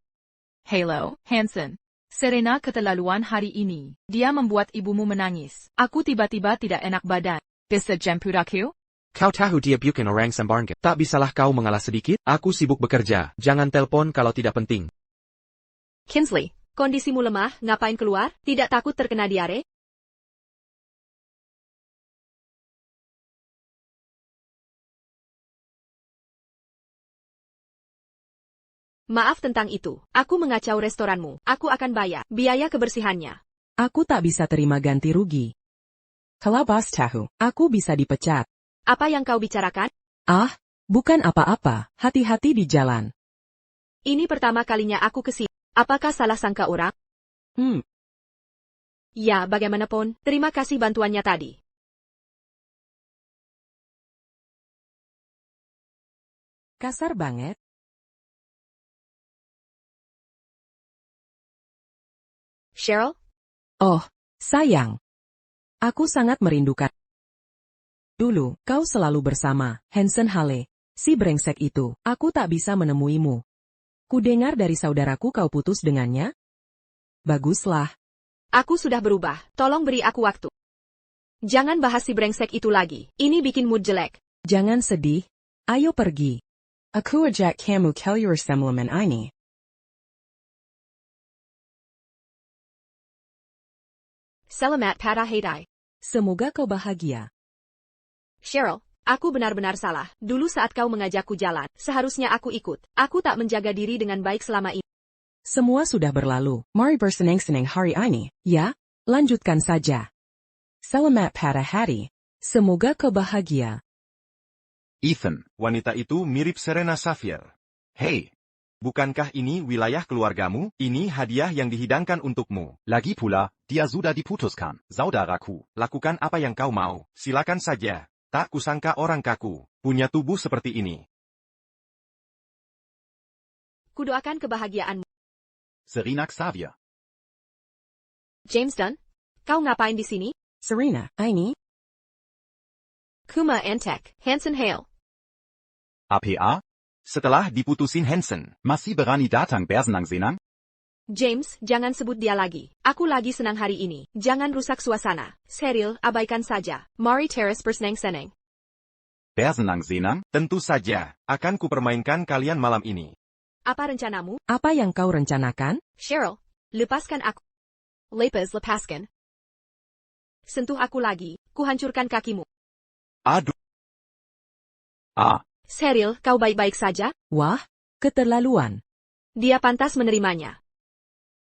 Halo, Hansen. Serena keterlaluan hari ini. Dia membuat ibumu menangis. Aku tiba-tiba tidak enak badan. Bisa jemput aku? Kau tahu dia bukan orang sembarangan. Tak bisalah kau mengalah sedikit? Aku sibuk bekerja. Jangan telepon kalau tidak penting. Kinsley, kondisimu lemah, ngapain keluar? Tidak takut terkena diare? Maaf tentang itu. Aku mengacau restoranmu. Aku akan bayar biaya kebersihannya. Aku tak bisa terima ganti rugi. Kalau bos tahu, aku bisa dipecat. Apa yang kau bicarakan? Ah, bukan apa-apa. Hati-hati di jalan. Ini pertama kalinya aku ke sini. Apakah salah sangka orang? Ya, bagaimanapun, terima kasih bantuannya tadi. Kasar banget. Cheryl? Oh, sayang. Aku sangat merindukan. Dulu, kau selalu bersama Hansen Hale, si brengsek itu. Aku tak bisa menemuimu. Kudengar dari saudaraku kau putus dengannya? Baguslah. Aku sudah berubah. Tolong beri aku waktu. Jangan bahas si brengsek itu lagi. Ini bikin mood jelek. Jangan sedih. Ayo pergi. Aku ajak kamu ke Yerusalem ini. Selamat pada hari. Semoga kau bahagia. Cheryl, aku benar-benar salah. Dulu saat kau mengajakku jalan, seharusnya aku ikut. Aku tak menjaga diri dengan baik selama ini. Semua sudah berlalu. Mari bersenang-senang hari ini. Ya, lanjutkan saja. Selamat pada hari. Semoga kau bahagia. Ethan, wanita itu mirip Serena Xavier. Hei, bukankah ini wilayah keluargamu? Ini hadiah yang dihidangkan untukmu. Lagi pula, dia sudah diputuskan, saudaraku. Lakukan apa yang kau mau. Silakan saja. Tak kusangka orang kaku punya tubuh seperti ini. Kudoakan kebahagiaanmu. Serena Xavier. James Dunn, kau ngapain di sini? Serena, ini? Kuma Antek, Hansen Hale. APA? Setelah diputusin Hansen, Masih berani datang bersenang-senang? James, jangan sebut dia lagi. Aku lagi senang hari ini. Jangan rusak suasana. Cheryl, abaikan saja. Mari Terrace bersenang-senang. Bersenang-senang? tentu saja akan kupermainkan kalian malam ini. Apa rencanamu? Apa yang kau rencanakan? Cheryl, lepaskan aku. Lepaskan. Sentuh aku lagi, kuhancurkan kakimu. Aduh, Cheryl, kau baik-baik saja? Wah, keterlaluan. Dia pantas menerimanya.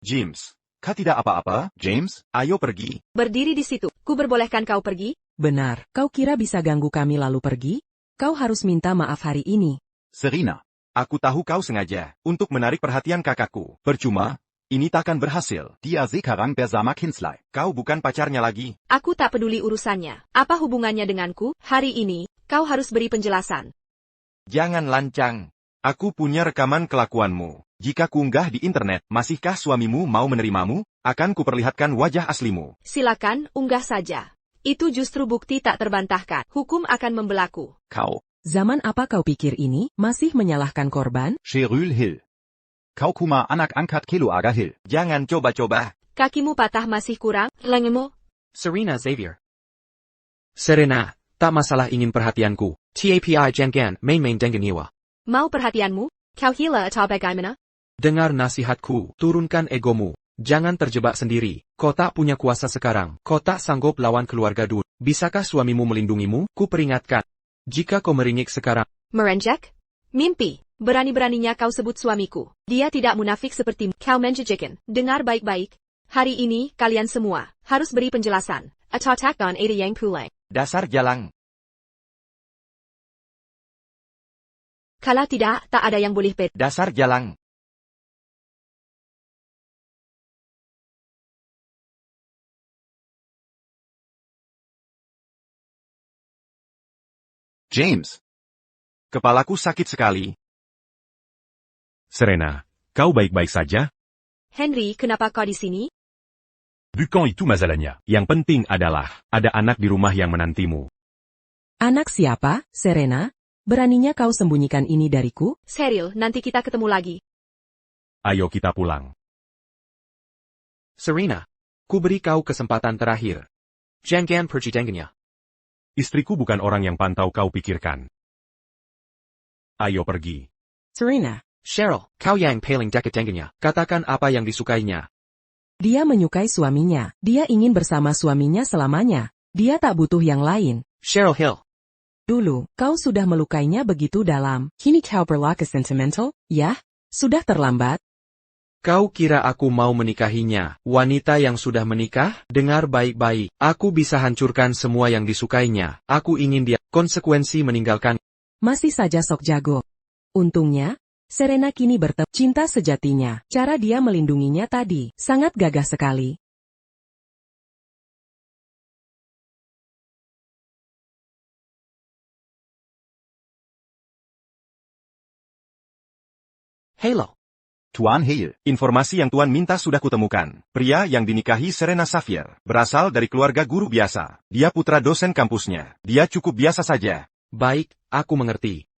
James, kau tidak apa-apa? James? Ayo pergi. Berdiri di situ. Ku berbolehkan kau pergi? Benar, kau kira bisa ganggu kami lalu pergi? Kau harus minta maaf hari ini. Serena. Aku tahu kau sengaja untuk menarik perhatian kakakku. Percuma, ini takkan berhasil. Dia sekarang bersama Kinsley. Kau bukan pacarnya lagi. Aku tak peduli urusannya. Apa hubungannya denganku? Hari ini, kau harus beri penjelasan. Jangan lancang. Aku punya rekaman kelakuanmu. Jika kunggah di internet, masihkah suamimu mau menerimamu? Akan kuperlihatkan wajah aslimu. Silakan, unggah saja. Itu justru bukti tak terbantahkan. Hukum akan membelaku. Kau. Zaman apa kau pikir ini? Masih menyalahkan korban? Cheryl Hill. Kau kuma anak angkat kilo aga Hill. Jangan coba-coba. Kakimu patah masih kurang, lengemu. Serena Xavier. Serena, tak masalah ingin perhatianku. TAPI jangan main-main dengan nyawa. Mau perhatianmu? Kau gila atau bagaimana? Dengar nasihatku, turunkan egomu. Jangan terjebak sendiri. Kau tak punya kuasa sekarang. Kau tak sanggup lawan keluarga Dun. Bisakah suamimu melindungimu? Ku peringatkan. Jika kau meringik sekarang. Merenjak? Mimpi. Berani-beraninya kau sebut suamiku. Dia tidak munafik sepertimu. Kau menjejekan. Dengar baik-baik. Hari ini, kalian semua, harus beri penjelasan. Atau takkan ada yang pulang. Dasar jalang. Kalau tidak, tak ada yang boleh bet. Dasar jalang. James. Kepalaku sakit sekali. Serena, kau baik-baik saja? Henry, kenapa kau di sini? Bukan itu masalahnya. Yang penting adalah, ada anak di rumah yang menantimu. Anak siapa, Serena? Beraninya kau sembunyikan ini dariku? Cheryl, nanti kita ketemu lagi. Ayo kita pulang. Serena, ku beri kau kesempatan terakhir. Jangan pergi dengannya. Istriku bukan orang yang pantau kau pikirkan. Ayo pergi. Serena, Cheryl, kau yang paling dekat dengannya. Katakan apa yang disukainya. dia menyukai suaminya. Dia ingin bersama suaminya selamanya. Dia tak butuh yang lain. Cheryl Hill. Dulu, kau sudah melukainya begitu dalam. Kini kau berlaku sentimental? Ya, sudah terlambat. Kau kira aku mau menikahinya? Wanita yang sudah menikah? Dengar baik-baik. Aku bisa hancurkan semua yang disukainya. Aku ingin dia. Konsekuensi meninggalkan. Masih saja sok jago. Untungnya, Serena kini bertemu cinta sejatinya. Cara dia melindunginya tadi, sangat gagah sekali. Halo. Tuan Hill. Informasi yang Tuan minta sudah kutemukan. Pria yang dinikahi Serena Xavier berasal dari keluarga guru biasa. Dia putra dosen kampusnya. Dia cukup biasa saja. Baik, aku mengerti.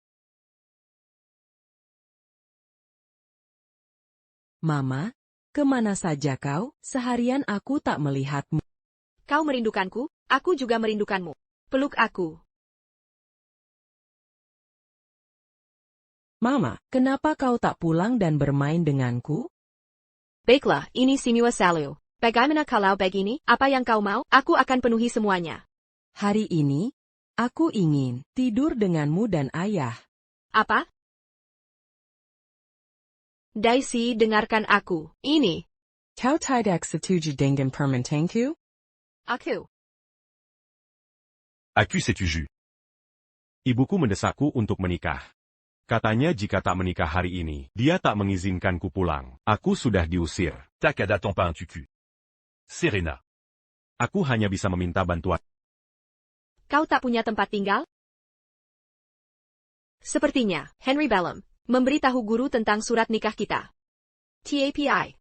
Mama, kemana saja kau? Seharian aku tak melihatmu. Kau merindukanku, aku juga merindukanmu. Peluk aku. Mama, kenapa kau tak pulang dan bermain denganku? Baiklah, ini semua Salu. Bagaimana kalau begini, apa yang kau mau, aku akan penuhi semuanya. Hari ini, aku ingin tidur denganmu dan ayah. Apa? Daisy, dengarkan aku. Ini. Kau tidak setuju dengan permintaanku? Aku. Accuse-tu-ju. Ibuku mendesakku untuk menikah. Katanya jika tak menikah hari ini, dia tak mengizinkanku pulang. Aku sudah diusir. Takada t'en pas un tucu. Serena. Aku hanya bisa meminta bantuan. Kau tak punya tempat tinggal? Sepertinya, Henry Bellum memberitahu guru tentang surat nikah kita. TAPI.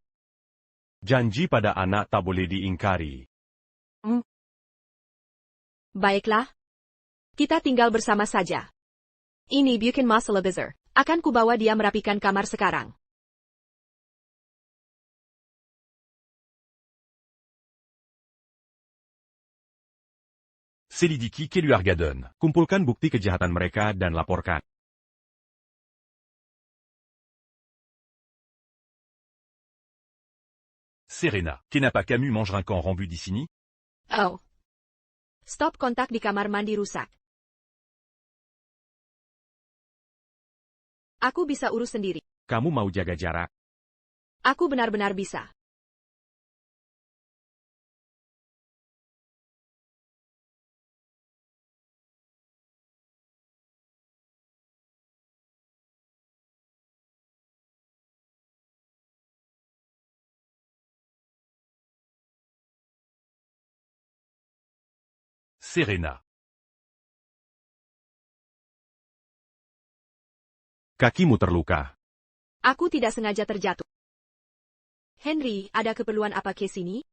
Janji pada anak tak boleh diingkari. Baiklah. Kita tinggal bersama saja. Ini bukan masalah besar. Akan kubawa dia merapikan kamar sekarang. Selidiki Keluargadon. Kumpulkan bukti kejahatan mereka dan laporkan. Serena. Kenapa Camus mange un camp rembu di sini? Oh. Stop kontak di kamar mandi rusak. Aku bisa urus sendiri. Kamu mau jaga jarak? Aku benar-benar bisa. Serena. Kakimu terluka. Aku tidak sengaja terjatuh. Henry, ada keperluan apa ke sini?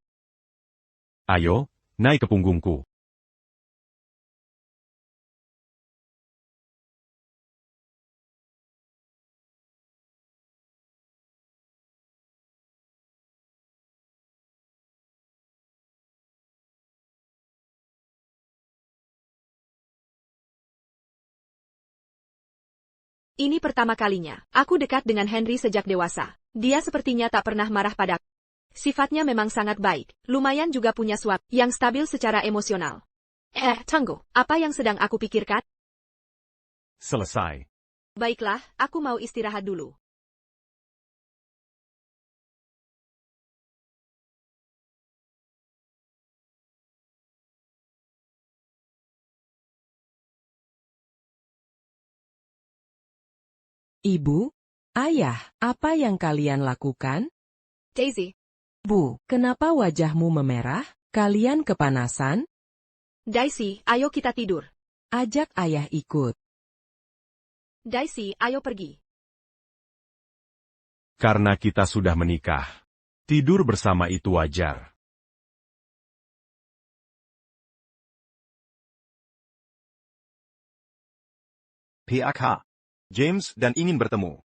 Ayo, naik ke punggungku. Ini pertama kalinya. Aku dekat dengan Henry sejak dewasa. Dia sepertinya tak pernah marah padaku. Sifatnya memang sangat baik. Lumayan juga punya suap yang stabil secara emosional. Tunggu. Apa yang sedang aku pikirkan? Selesai. Baiklah, aku mau istirahat dulu. Ibu, ayah, apa yang kalian lakukan? Daisy. Bu, kenapa wajahmu memerah? Kalian kepanasan? Daisy, ayo kita tidur. Ajak ayah ikut. Daisy, ayo pergi. Karena kita sudah menikah. Tidur bersama itu wajar. PAK. James dan ingin bertemu.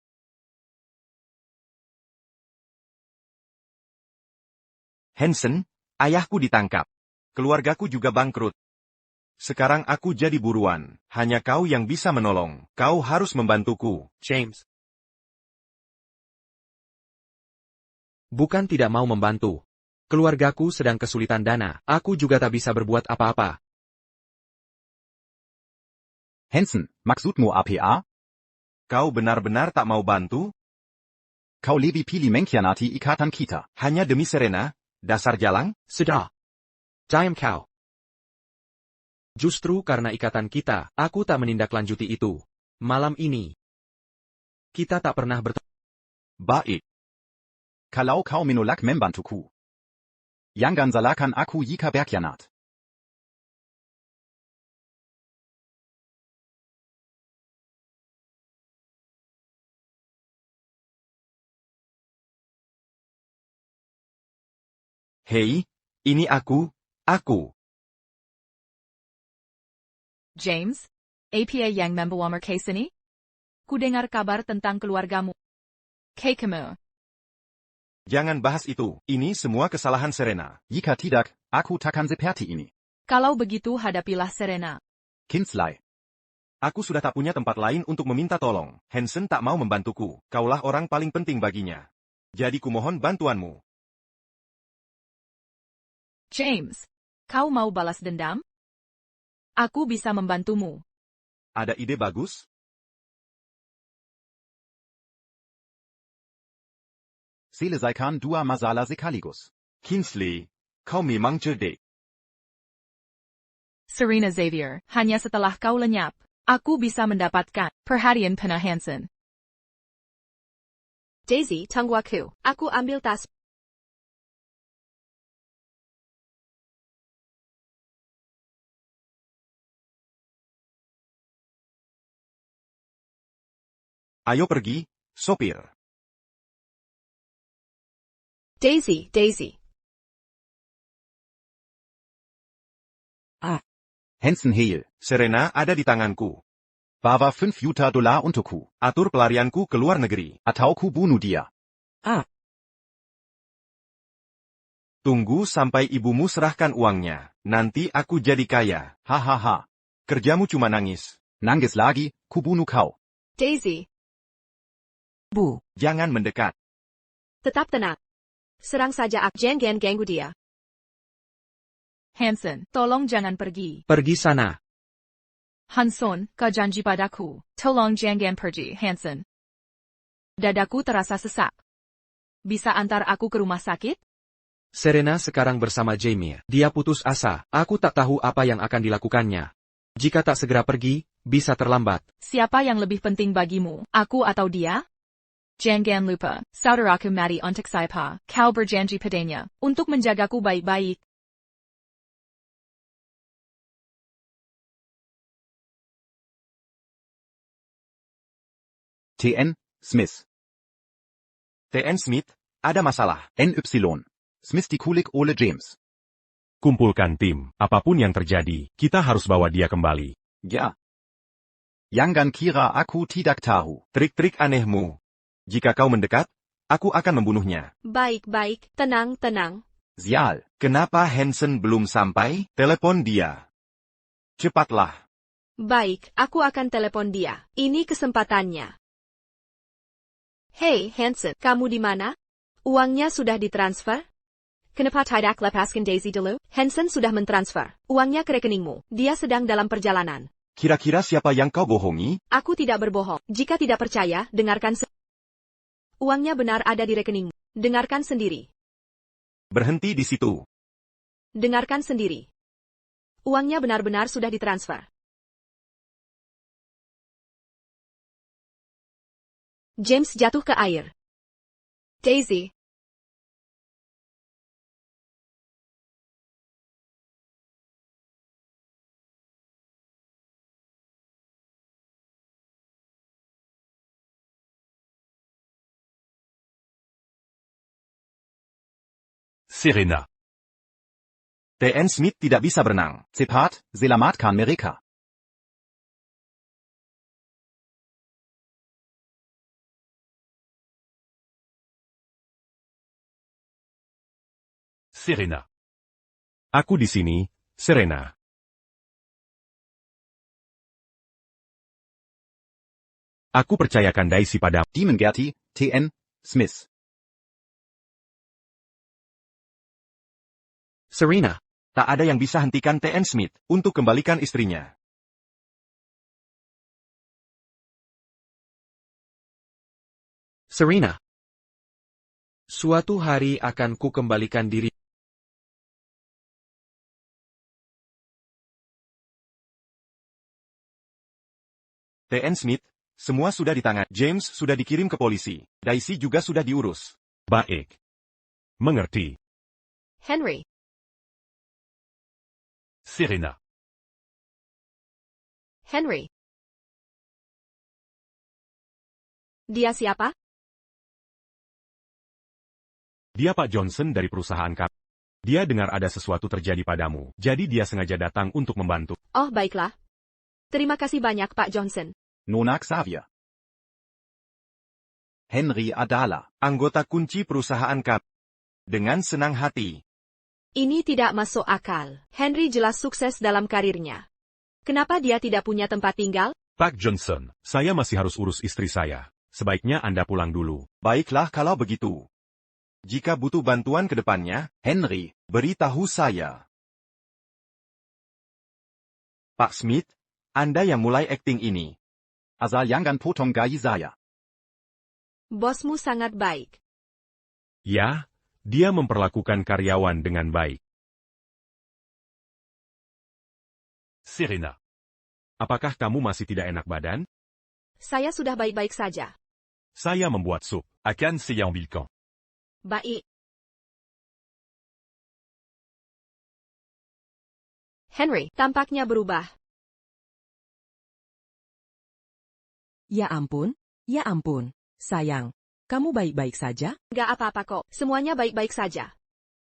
Hansen, ayahku ditangkap. Keluargaku juga bangkrut. Sekarang aku jadi buruan. Hanya kau yang bisa menolong. Kau harus membantuku. James. Bukan tidak mau membantu. Keluargaku sedang kesulitan dana. Aku juga tak bisa berbuat apa-apa. Hansen, maksudmu APA? Kau benar-benar tak mau bantu? Kau lebih pilih mengkhianati ikatan kita. Hanya demi Serena? Dasar jalang? Sudah. Diam kau. Justru karena ikatan kita, aku tak menindaklanjuti itu. Malam ini, kita tak pernah bertemu. Baik. Kalau kau menolak membantuku. Jangan salahkan aku jika berkhianat. Hei, ini aku. James, APA yang membawa case ini? Ku dengar kabar tentang keluargamu. Kamu. Jangan bahas itu. Ini semua kesalahan Serena. Jika tidak, Aku takkan seperti ini. Kalau begitu hadapilah Serena. Kinsley. Aku sudah tak punya tempat lain untuk meminta tolong. Hansen tak mau membantuku. Kaulah orang paling penting baginya. Jadi kumohon bantuanmu. James, kau mau balas dendam? Aku bisa membantumu. Ada ide bagus? Selesaikan dua masalah sekaligus. Kinsley, kau memang cerdik. Serena Xavier, hanya setelah kau lenyap, aku bisa mendapatkan perhatian penuh Hansen. Daisy, tunggu aku. Aku ambil tas. Ayo pergi, sopir. Daisy, Daisy. Hansen Hale. Serena ada di tanganku. Bawa 5 juta dolar untukku. Atur pelarianku ke luar negeri. Atau ku bunuh dia. Tunggu sampai ibumu serahkan uangnya. Nanti aku jadi kaya. Hahaha. Kerjamu cuma nangis. Nangis lagi, ku bunuh kau. Daisy, Bu, Jangan mendekat. tetap tenang. Serang saja aku. Jangan ganggu dia. Hansen, tolong jangan pergi. Pergi sana. Hanson, kau janji padaku. Tolong jangan pergi, Hansen. Dadaku terasa sesak. Bisa antar aku ke rumah sakit? Serena sekarang bersama Jamie. Dia putus asa. Aku tak tahu apa yang akan dilakukannya. Jika tak segera pergi, bisa terlambat. Siapa yang lebih penting bagimu, aku atau dia? Jangan lupa, saudaraku mati untuk saya. Kau berjanji padanya, untuk menjagaku baik-baik. TN, Smith. TN Smith, ada masalah. NY. Smith dikulik oleh James. Kumpulkan tim. Apapun yang terjadi, kita harus bawa dia kembali. Ya. Jangan kira aku tidak tahu. Trik-trik anehmu. Jika kau mendekat, aku akan membunuhnya. Baik-baik, tenang. Sial. Kenapa Hansen belum sampai? Telepon dia. Cepatlah. Baik, aku akan telepon dia. Ini kesempatannya. Hey, Hansen, kamu di mana? Uangnya sudah ditransfer? Kenapa tidak lepaskan Daisy dulu? Hansen sudah mentransfer uangnya ke rekeningmu. Dia sedang dalam perjalanan. Kira-kira siapa yang kau bohongi? Aku tidak berbohong. Jika tidak percaya, dengarkan uangnya benar ada di rekeningmu. Dengarkan sendiri. Berhenti di situ. Dengarkan sendiri. Uangnya benar-benar sudah ditransfer. James jatuh ke air. Daisy. Serena. TN Smith tidak bisa berenang. Cepat, selamatkan mereka. Serena. Aku di sini, Serena. Aku percayakan Daisy padamu. Demon Gertie, TN, Smith. Serena. Tak ada yang bisa hentikan TN Smith untuk kembalikan istrinya. Serena. Suatu hari akan ku kembalikan diri. TN Smith, semua sudah di tangan. James sudah dikirim ke polisi. Daisy juga sudah diurus. Baik. Mengerti. Henry. Serena. Henry. Dia siapa? Dia Pak Johnson dari perusahaan kami. Dia dengar ada sesuatu terjadi padamu, jadi dia sengaja datang untuk membantu. Oh, baiklah. Terima kasih banyak, Pak Johnson. Nona Xavier. Henry Adala. Anggota kunci perusahaan kami. Dengan senang hati. Ini tidak masuk akal. Henry jelas sukses dalam karirnya. Kenapa dia tidak punya tempat tinggal? Pak Johnson, saya masih harus urus istri saya. Sebaiknya Anda pulang dulu. Baiklah kalau begitu. Jika butuh bantuan ke depannya, Henry, beritahu saya. Pak Smith, Anda yang mulai akting ini. asal jangan potong gaji saya. Bosmu sangat baik. Ya, dia memperlakukan karyawan dengan baik. Serena. Apakah kamu masih tidak enak badan? Saya sudah baik-baik saja. Saya membuat sup. Akan saya ambilkan. Baik. Henry tampaknya berubah. Ya ampun, sayang. Kamu baik-baik saja? Gak apa-apa kok, semuanya baik-baik saja.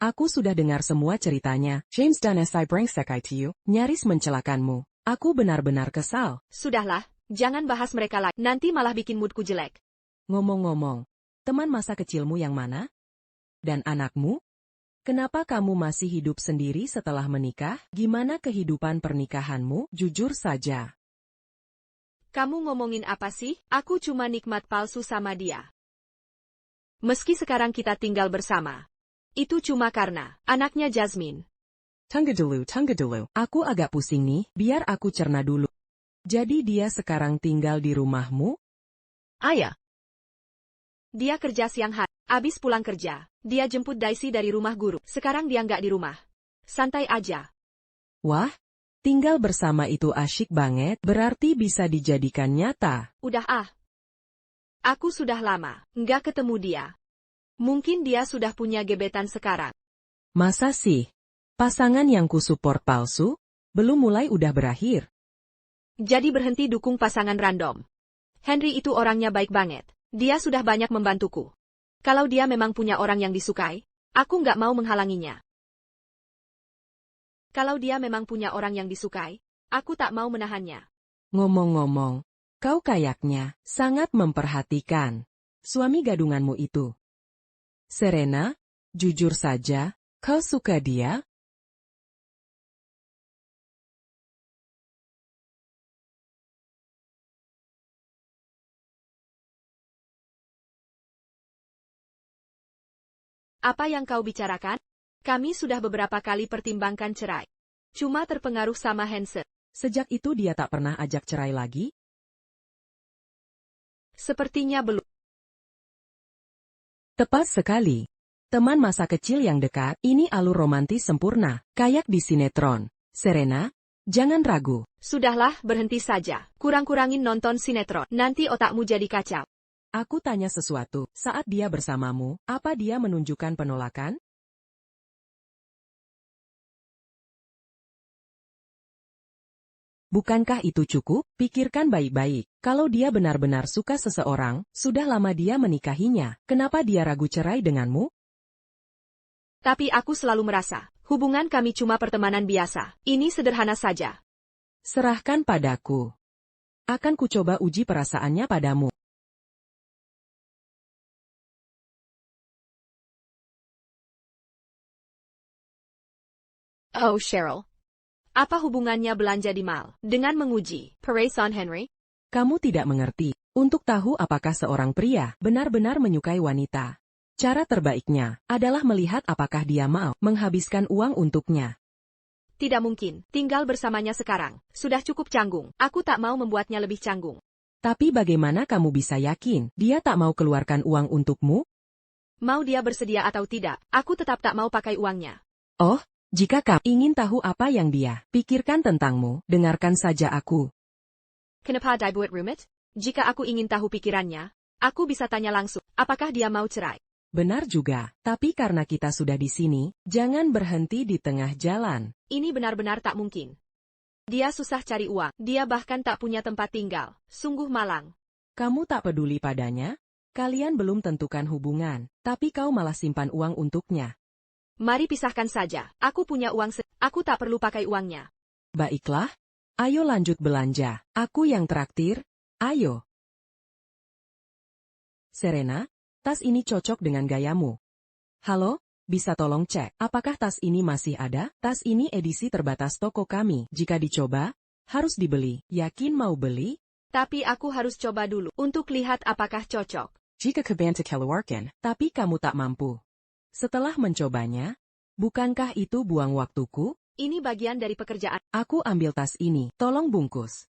Aku sudah dengar semua ceritanya. James dan SI brengsek you, nyaris mencelakanmu. Aku benar-benar kesal. Sudahlah, jangan bahas mereka lagi, nanti malah bikin moodku jelek. Ngomong-ngomong, teman masa kecilmu yang mana? Dan anakmu? Kenapa kamu masih hidup sendiri setelah menikah? Gimana kehidupan pernikahanmu? Jujur saja. Kamu ngomongin apa sih? Aku cuma nikmat palsu sama dia. Meski sekarang kita tinggal bersama. Itu cuma karena anaknya Jasmine. Tunggu dulu. Aku agak pusing nih, biar aku cerna dulu. Jadi dia sekarang tinggal di rumahmu? Ayah. Dia kerja siang hari. Abis pulang kerja, dia jemput Daisy dari rumah guru. Sekarang dia nggak di rumah. Santai aja. Wah, tinggal bersama itu asyik banget, berarti bisa dijadikan nyata. Udah ah. Aku sudah lama nggak ketemu dia. Mungkin dia sudah punya gebetan sekarang. Masa sih? Pasangan yang kusupport palsu? Belum mulai udah berakhir. Jadi berhenti dukung pasangan random. Henry itu orangnya baik banget. Dia sudah banyak membantuku. Kalau dia memang punya orang yang disukai, aku nggak mau menghalanginya. Kalau dia memang punya orang yang disukai, aku tak mau menahannya. Ngomong-ngomong, kau kayaknya sangat memperhatikan suami gadunganmu itu. Serena, jujur saja, kau suka dia? Apa yang kau bicarakan? Kami sudah beberapa kali pertimbangkan cerai. Cuma terpengaruh sama Hansen. Sejak itu dia tak pernah ajak cerai lagi? Sepertinya belum. Tepat sekali. Teman masa kecil yang dekat, ini alur romantis sempurna, kayak di sinetron. Serena, jangan ragu. Sudahlah, berhenti saja. Kurang-kurangin nonton sinetron. Nanti otakmu jadi kacau. Aku tanya sesuatu, saat dia bersamamu, apa dia menunjukkan penolakan? Bukankah itu cukup? Pikirkan baik-baik. Kalau dia benar-benar suka seseorang, sudah lama dia menikahinya, kenapa dia ragu cerai denganmu? Tapi aku selalu merasa, hubungan kami cuma pertemanan biasa. Ini sederhana saja. Serahkan padaku. Akan kucoba uji perasaannya padamu. Oh Cheryl. Apa hubungannya belanja di mall dengan menguji perasaan Henry? Kamu tidak mengerti. Untuk tahu apakah seorang pria benar-benar menyukai wanita, cara terbaiknya adalah melihat apakah dia mau menghabiskan uang untuknya. Tidak mungkin, tinggal bersamanya sekarang. Sudah cukup canggung. Aku tak mau membuatnya lebih canggung. Tapi bagaimana kamu bisa yakin dia tak mau keluarkan uang untukmu? Mau dia bersedia atau tidak, aku tetap tak mau pakai uangnya. Oh, jika kamu ingin tahu apa yang dia pikirkan tentangmu, dengarkan saja aku. Kenapa dibuat rumit? Jika aku ingin tahu pikirannya, aku bisa tanya langsung, apakah dia mau cerai? Benar juga, tapi karena kita sudah di sini, jangan berhenti di tengah jalan. Ini benar-benar tak mungkin. Dia susah cari uang, dia bahkan tak punya tempat tinggal. Sungguh malang. Kamu tak peduli padanya? Kalian belum tentukan hubungan, tapi kau malah simpan uang untuknya. Mari pisahkan saja, aku punya uang aku tak perlu pakai uangnya. Baiklah, ayo lanjut belanja, aku yang traktir, ayo. Serena, tas ini cocok dengan gayamu. Halo, bisa tolong cek, apakah tas ini masih ada? Tas ini edisi terbatas toko kami. Jika dicoba, harus dibeli. Yakin mau beli? Tapi aku harus coba dulu untuk lihat apakah cocok. Jika kebenta keluarkan, tapi kamu tak mampu. Setelah mencobanya, bukankah itu buang waktuku? Ini bagian dari pekerjaan. Aku ambil tas ini, tolong bungkus.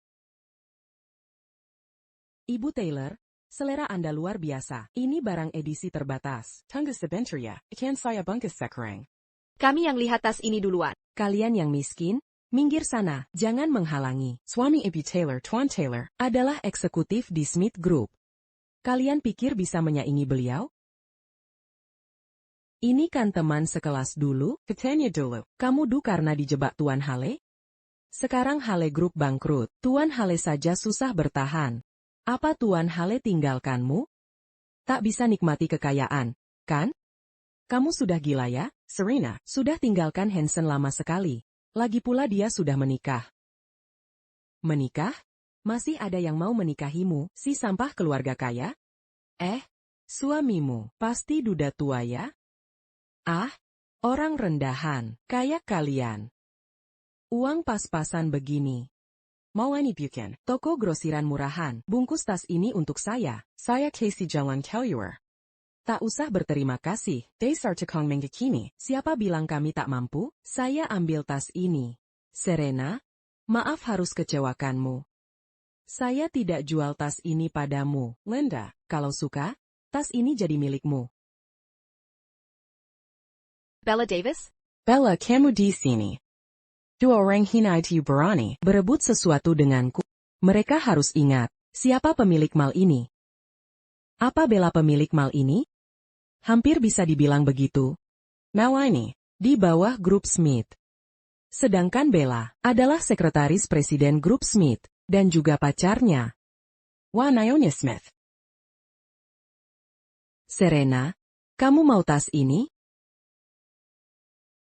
Ibu Taylor, selera Anda luar biasa. Ini barang edisi terbatas. Tunggu sebentar ya, ikan saya bungkus sekarang. Kami yang lihat tas ini duluan. Kalian yang miskin, minggir sana, jangan menghalangi. Suami Ibu Taylor, Tuan Taylor, adalah eksekutif di Smith Group. Kalian pikir bisa menyaingi beliau? Ini kan teman sekelas dulu, katanya dulu. Kamu karena dijebak Tuan Hale? Sekarang Hale Group bangkrut, Tuan Hale saja susah bertahan. Apa Tuan Hale tinggalkanmu? Tak bisa nikmati kekayaan, kan? Kamu sudah gila ya, Serena, sudah tinggalkan Hanson lama sekali. Lagi pula dia sudah menikah. Menikah? Masih ada yang mau menikahimu, si sampah keluarga kaya? Suamimu, pasti duda tua ya? Ah, orang rendahan, kayak kalian. Uang pas-pasan begini. Mau ini bukan, toko grosiran murahan, bungkus tas ini untuk saya Casey Jalan Kellywer. Tak usah berterima kasih, Desar Tekong Menggekini, siapa bilang kami tak mampu? Saya ambil tas ini. Serena, maaf harus kecewakanmu. Saya tidak jual tas ini padamu, Linda, kalau suka, tas ini jadi milikmu. Bella Davis? Bella, kamu di sini. Dua orang hina itu berani berebut sesuatu denganku. Mereka harus ingat, siapa pemilik mal ini. Apa Bella pemilik mal ini? Hampir bisa dibilang begitu. Mal ini, di bawah grup Smith. Sedangkan Bella adalah sekretaris presiden grup Smith, dan juga pacarnya. Naomi Smith. Serena, kamu mau tas ini?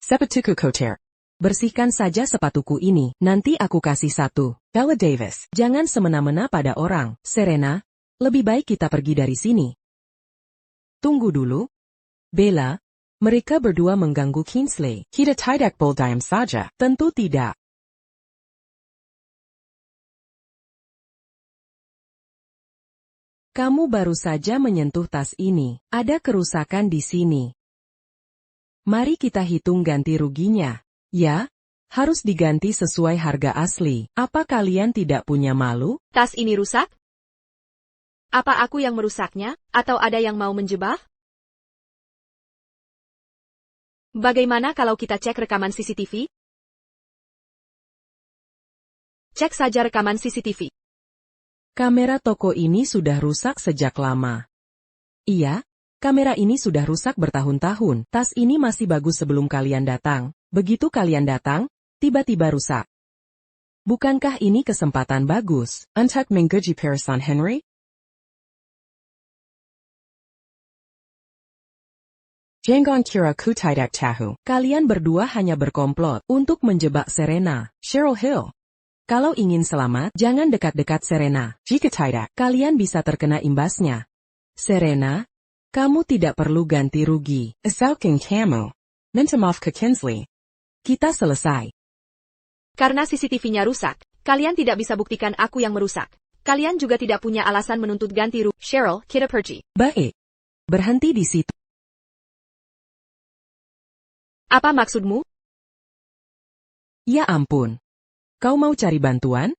Sepatuku kotor. Bersihkan saja sepatuku ini, nanti aku kasih satu. Bella Davis, jangan semena-mena pada orang. Serena, lebih baik kita pergi dari sini. Tunggu dulu. Bella, mereka berdua mengganggu Kingsley. Kita tidak boleh diam saja. Tentu tidak. Kamu baru saja menyentuh tas ini. Ada kerusakan di sini. Mari kita hitung ganti ruginya. Ya, harus diganti sesuai harga asli. Apa kalian tidak punya malu? Tas ini rusak? Apa aku yang merusaknya, atau ada yang mau menjebak? Bagaimana kalau kita cek rekaman CCTV? Cek saja rekaman CCTV. Kamera toko ini sudah rusak sejak lama. Iya, kamera ini sudah rusak bertahun-tahun. Tas ini masih bagus sebelum kalian datang. Begitu kalian datang, tiba-tiba rusak. Bukankah ini kesempatan bagus untuk menggaji Person Henry? Jangan kira ku tidak tahu. Kalian berdua hanya berkomplot untuk menjebak Serena, Cheryl Hill. Kalau ingin selamat, jangan dekat-dekat Serena. Jika tidak, kalian bisa terkena imbasnya. Serena, kamu tidak perlu ganti rugi. Asalkan kamu minta maaf ke Kingsley. Kita selesai. Karena CCTV-nya rusak, kalian tidak bisa buktikan aku yang merusak. Kalian juga tidak punya alasan menuntut ganti rugi. Cheryl, kita pergi. Baik. Berhenti di situ. Apa maksudmu? Ya ampun. Kau mau cari bantuan?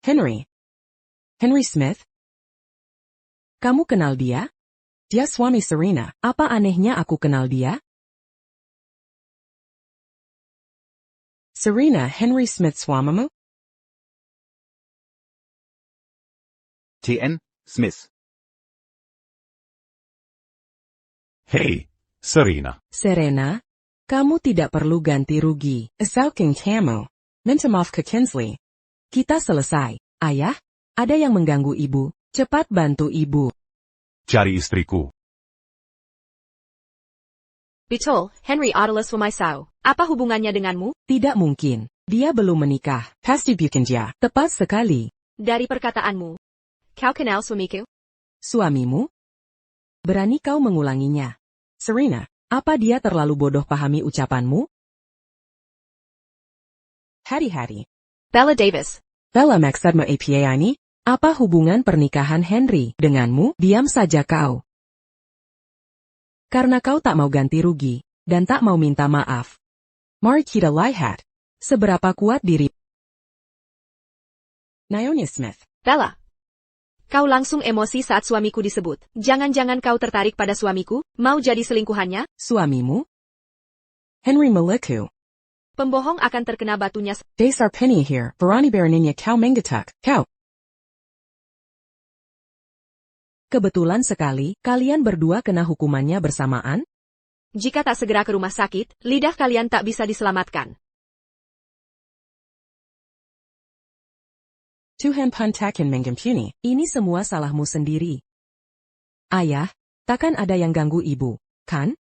Henry Smith? Kamu kenal dia? Dia suami Serena. Apa anehnya aku kenal dia? Serena Henry Smith suamimu? TN, Smith. Hei, Serena. Serena, kamu tidak perlu ganti rugi. Asalkan kamu minta maaf ke Kingsley. Kita selesai. Ayah, ada yang mengganggu ibu. Cepat bantu ibu. Cari istriku. Betul, Henry adalah suami saya. Apa hubungannya denganmu? Tidak mungkin. Dia belum menikah. Pasti bukan dia. Tepat sekali. Dari perkataanmu, kau kenal suamiku? Suamimu? Berani kau mengulanginya. Serena, Apa dia terlalu bodoh pahami ucapanmu? Hari-hari. Bella Davis. Bella maksud mo apa ini? Apa hubungan pernikahan Henry denganmu? Diam saja kau. Karena kau tak mau ganti rugi, dan tak mau minta maaf. Mari kita lihat seberapa kuat diri. Naomi Smith. Bella. Kau langsung emosi saat suamiku disebut. Jangan-jangan kau tertarik pada suamiku? Mau jadi selingkuhannya? Suamimu? Henry Maliku. Pembohong akan terkena batunya. Dasar penny here. Berani beraninya kau menggetak. Kau. Kebetulan sekali, kalian berdua kena hukumannya bersamaan? Jika tak segera ke rumah sakit, lidah kalian tak bisa diselamatkan. Tuhan pantakin mengampuni. Ini semua salahmu sendiri. Ayah, takkan ada yang ganggu ibu, kan?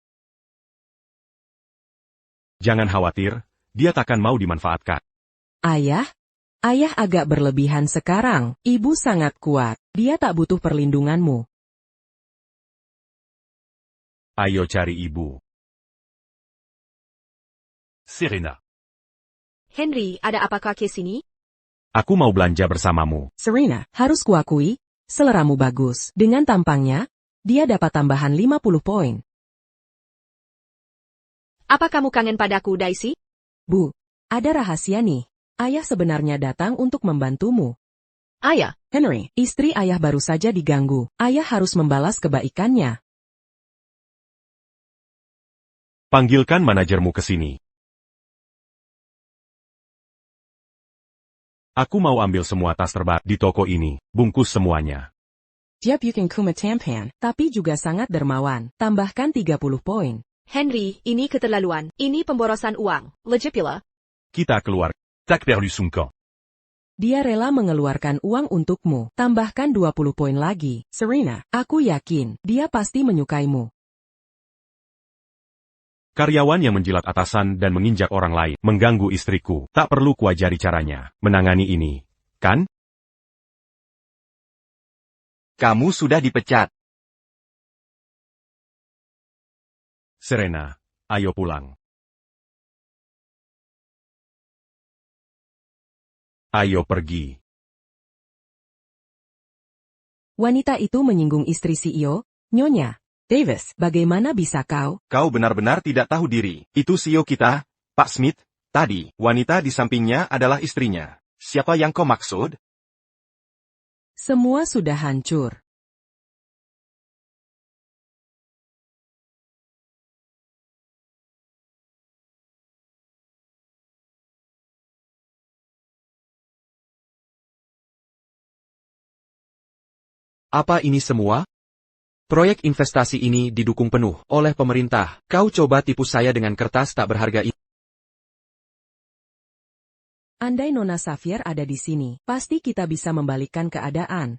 Jangan khawatir, dia takkan mau dimanfaatkan. Ayah agak berlebihan sekarang. Ibu sangat kuat. Dia tak butuh perlindunganmu. Ayo cari ibu. Serena. Henry, ada apakah ke sini? Aku mau belanja bersamamu. Serena, harus kuakui, seleramu bagus. Dengan tampangnya, dia dapat tambahan 50 poin. Apa kamu kangen padaku, Daisy? Bu, ada rahasia nih. Ayah sebenarnya datang untuk membantumu. Ayah, Henry, istri ayah baru saja diganggu. Ayah harus membalas kebaikannya. Panggilkan manajermu ke sini. Aku mau ambil semua tas terbaik di toko ini, bungkus semuanya. Dia bukan kuma tampan, tapi juga sangat dermawan. Tambahkan 30 poin. Henry, ini keterlaluan. Ini pemborosan uang. Legit pula. Kita keluar. Tak perdu son camp. Dia rela mengeluarkan uang untukmu. Tambahkan 20 poin lagi. Serena, aku yakin, dia pasti menyukaimu. Karyawan yang menjilat atasan dan menginjak orang lain, mengganggu istriku. Tak perlu kuajari caranya. Menangani ini, kan? Kamu sudah dipecat. Serena, ayo pulang. Ayo pergi. Wanita itu menyinggung istri CEO, Nyonya Davis. Bagaimana bisa kau? Kau benar-benar tidak tahu diri. Itu CEO kita, Pak Smith. Tadi, wanita di sampingnya adalah istrinya. Siapa yang kau maksud? Semua sudah hancur. Apa ini semua? Proyek investasi ini didukung penuh oleh pemerintah. Kau coba tipu saya dengan kertas tak berharga ini. Andai Nona Xavier ada di sini, pasti kita bisa membalikkan keadaan.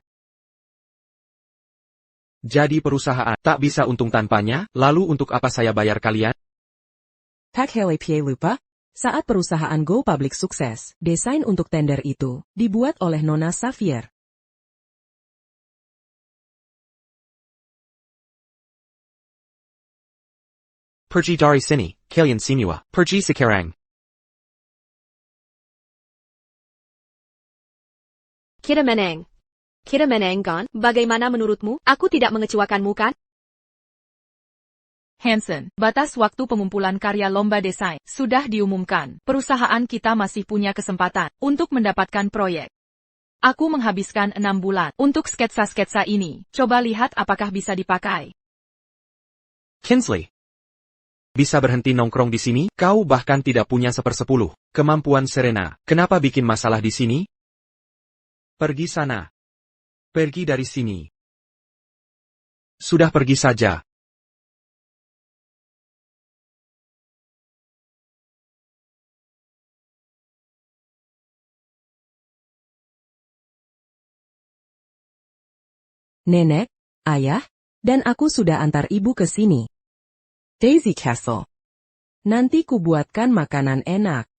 Jadi perusahaan tak bisa untung tanpanya, lalu untuk apa saya bayar kalian? Tak helepie lupa? Saat perusahaan Go Public sukses, desain untuk tender itu dibuat oleh Nona Xavier. Pergi dari sini, kalian semua. Pergi sekarang. Kita menang. Kita menang kan? Bagaimana menurutmu? Aku tidak mengecewakanmu kan? Hansen, batas waktu pengumpulan karya lomba desain sudah diumumkan. Perusahaan kita masih punya kesempatan untuk mendapatkan proyek. Aku menghabiskan 6 bulan untuk sketsa-sketsa ini. Coba lihat apakah bisa dipakai. Kinsley. Bisa berhenti nongkrong di sini? Kau bahkan tidak punya 1/10 kemampuan Serena. Kenapa bikin masalah di sini? Pergi sana. Pergi dari sini. Sudah pergi saja. Nenek, ayah, dan aku sudah antar ibu ke sini. Daisy Castle. Nanti kubuatkan makanan enak.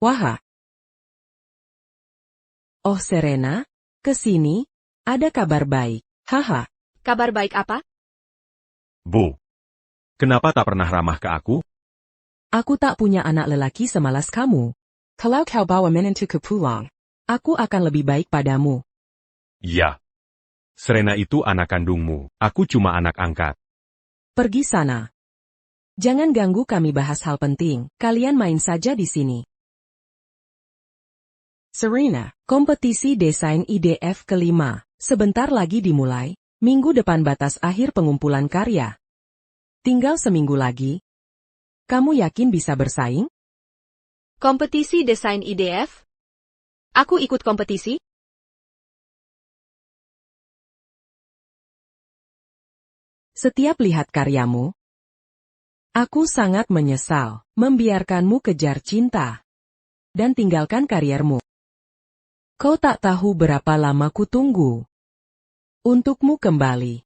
Wah. Oh Serena, ke sini, ada kabar baik. Haha. Kabar baik apa? Bu. Kenapa tak pernah ramah ke aku? Aku tak punya anak lelaki semalas kamu. Kalau kau bawa menantu ke pulang, aku akan lebih baik padamu. Ya. Serena itu anak kandungmu, aku cuma anak angkat. Pergi sana. Jangan ganggu kami bahas hal penting, kalian main saja di sini. Serena, kompetisi desain IDF kelima, sebentar lagi dimulai, minggu depan batas akhir pengumpulan karya. Tinggal seminggu lagi. Kamu yakin bisa bersaing? Kompetisi desain IDF? Aku ikut kompetisi? Setiap lihat karyamu, aku sangat menyesal membiarkanmu kejar cinta dan tinggalkan kariermu. Kau tak tahu berapa lama ku tunggu untukmu kembali.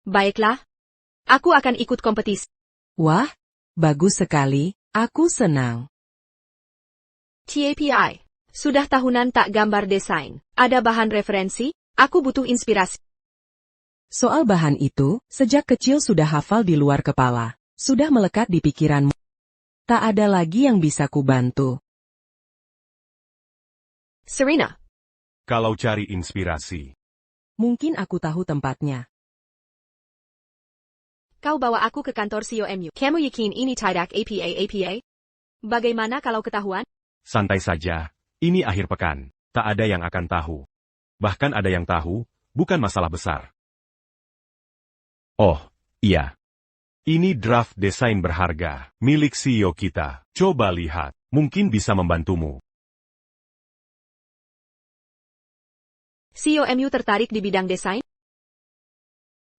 Baiklah. Aku akan ikut kompetisi. Wah, bagus sekali, aku senang. TAPI. Sudah tahunan tak gambar desain. Ada bahan referensi? Aku butuh inspirasi. Soal bahan itu, sejak kecil sudah hafal di luar kepala, sudah melekat di pikiranmu. Tak ada lagi yang bisa kubantu. Serena. Kalau cari inspirasi, Mungkin aku tahu tempatnya. Kau bawa aku ke kantor COMU. Kamu yakin ini tidak APA? Bagaimana kalau ketahuan? santai saja, ini akhir pekan, tak ada yang akan tahu. Bahkan ada yang tahu, bukan masalah besar. Oh, iya. Ini draft desain berharga, milik CEO kita. Coba lihat, mungkin bisa membantumu. COMU tertarik di bidang desain?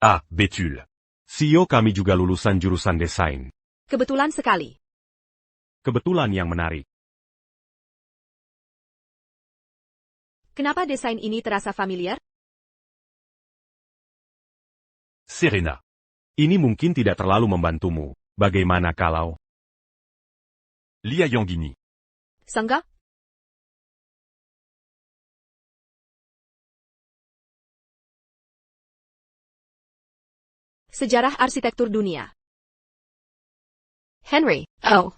Ah, betul. CEO kami juga lulusan jurusan desain. Kebetulan sekali. Kebetulan yang menarik. Kenapa desain ini terasa familiar? Serena. Ini mungkin tidak terlalu membantumu. Bagaimana kalau Lia Yangini. Sangga? Sejarah arsitektur dunia. Henry. Oh.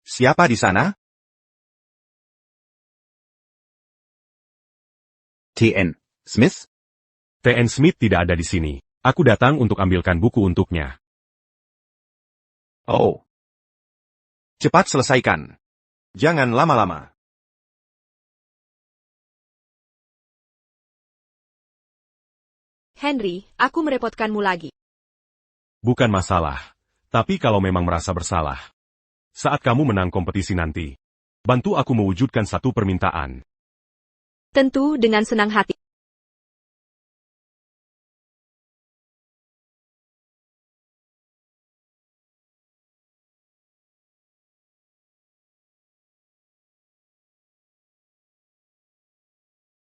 Siapa di sana? TN. Smith? TN Smith tidak ada di sini? Aku datang untuk ambilkan buku untuknya. Oh. Cepat selesaikan. Jangan lama-lama. Henry, aku merepotkanmu lagi. Bukan masalah. Tapi kalau memang merasa bersalah. Saat kamu menang kompetisi nanti, bantu aku mewujudkan satu permintaan. Tentu dengan senang hati.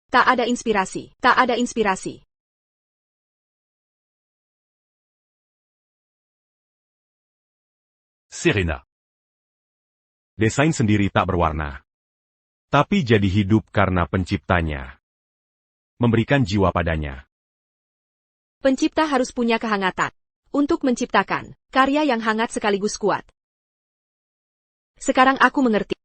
Tak ada inspirasi. Tak ada inspirasi. Serena. Desain sendiri tak berwarna. Tapi jadi hidup karena penciptanya. Memberikan jiwa padanya. Pencipta harus punya kehangatan. Untuk menciptakan karya yang hangat sekaligus kuat. Sekarang aku mengerti.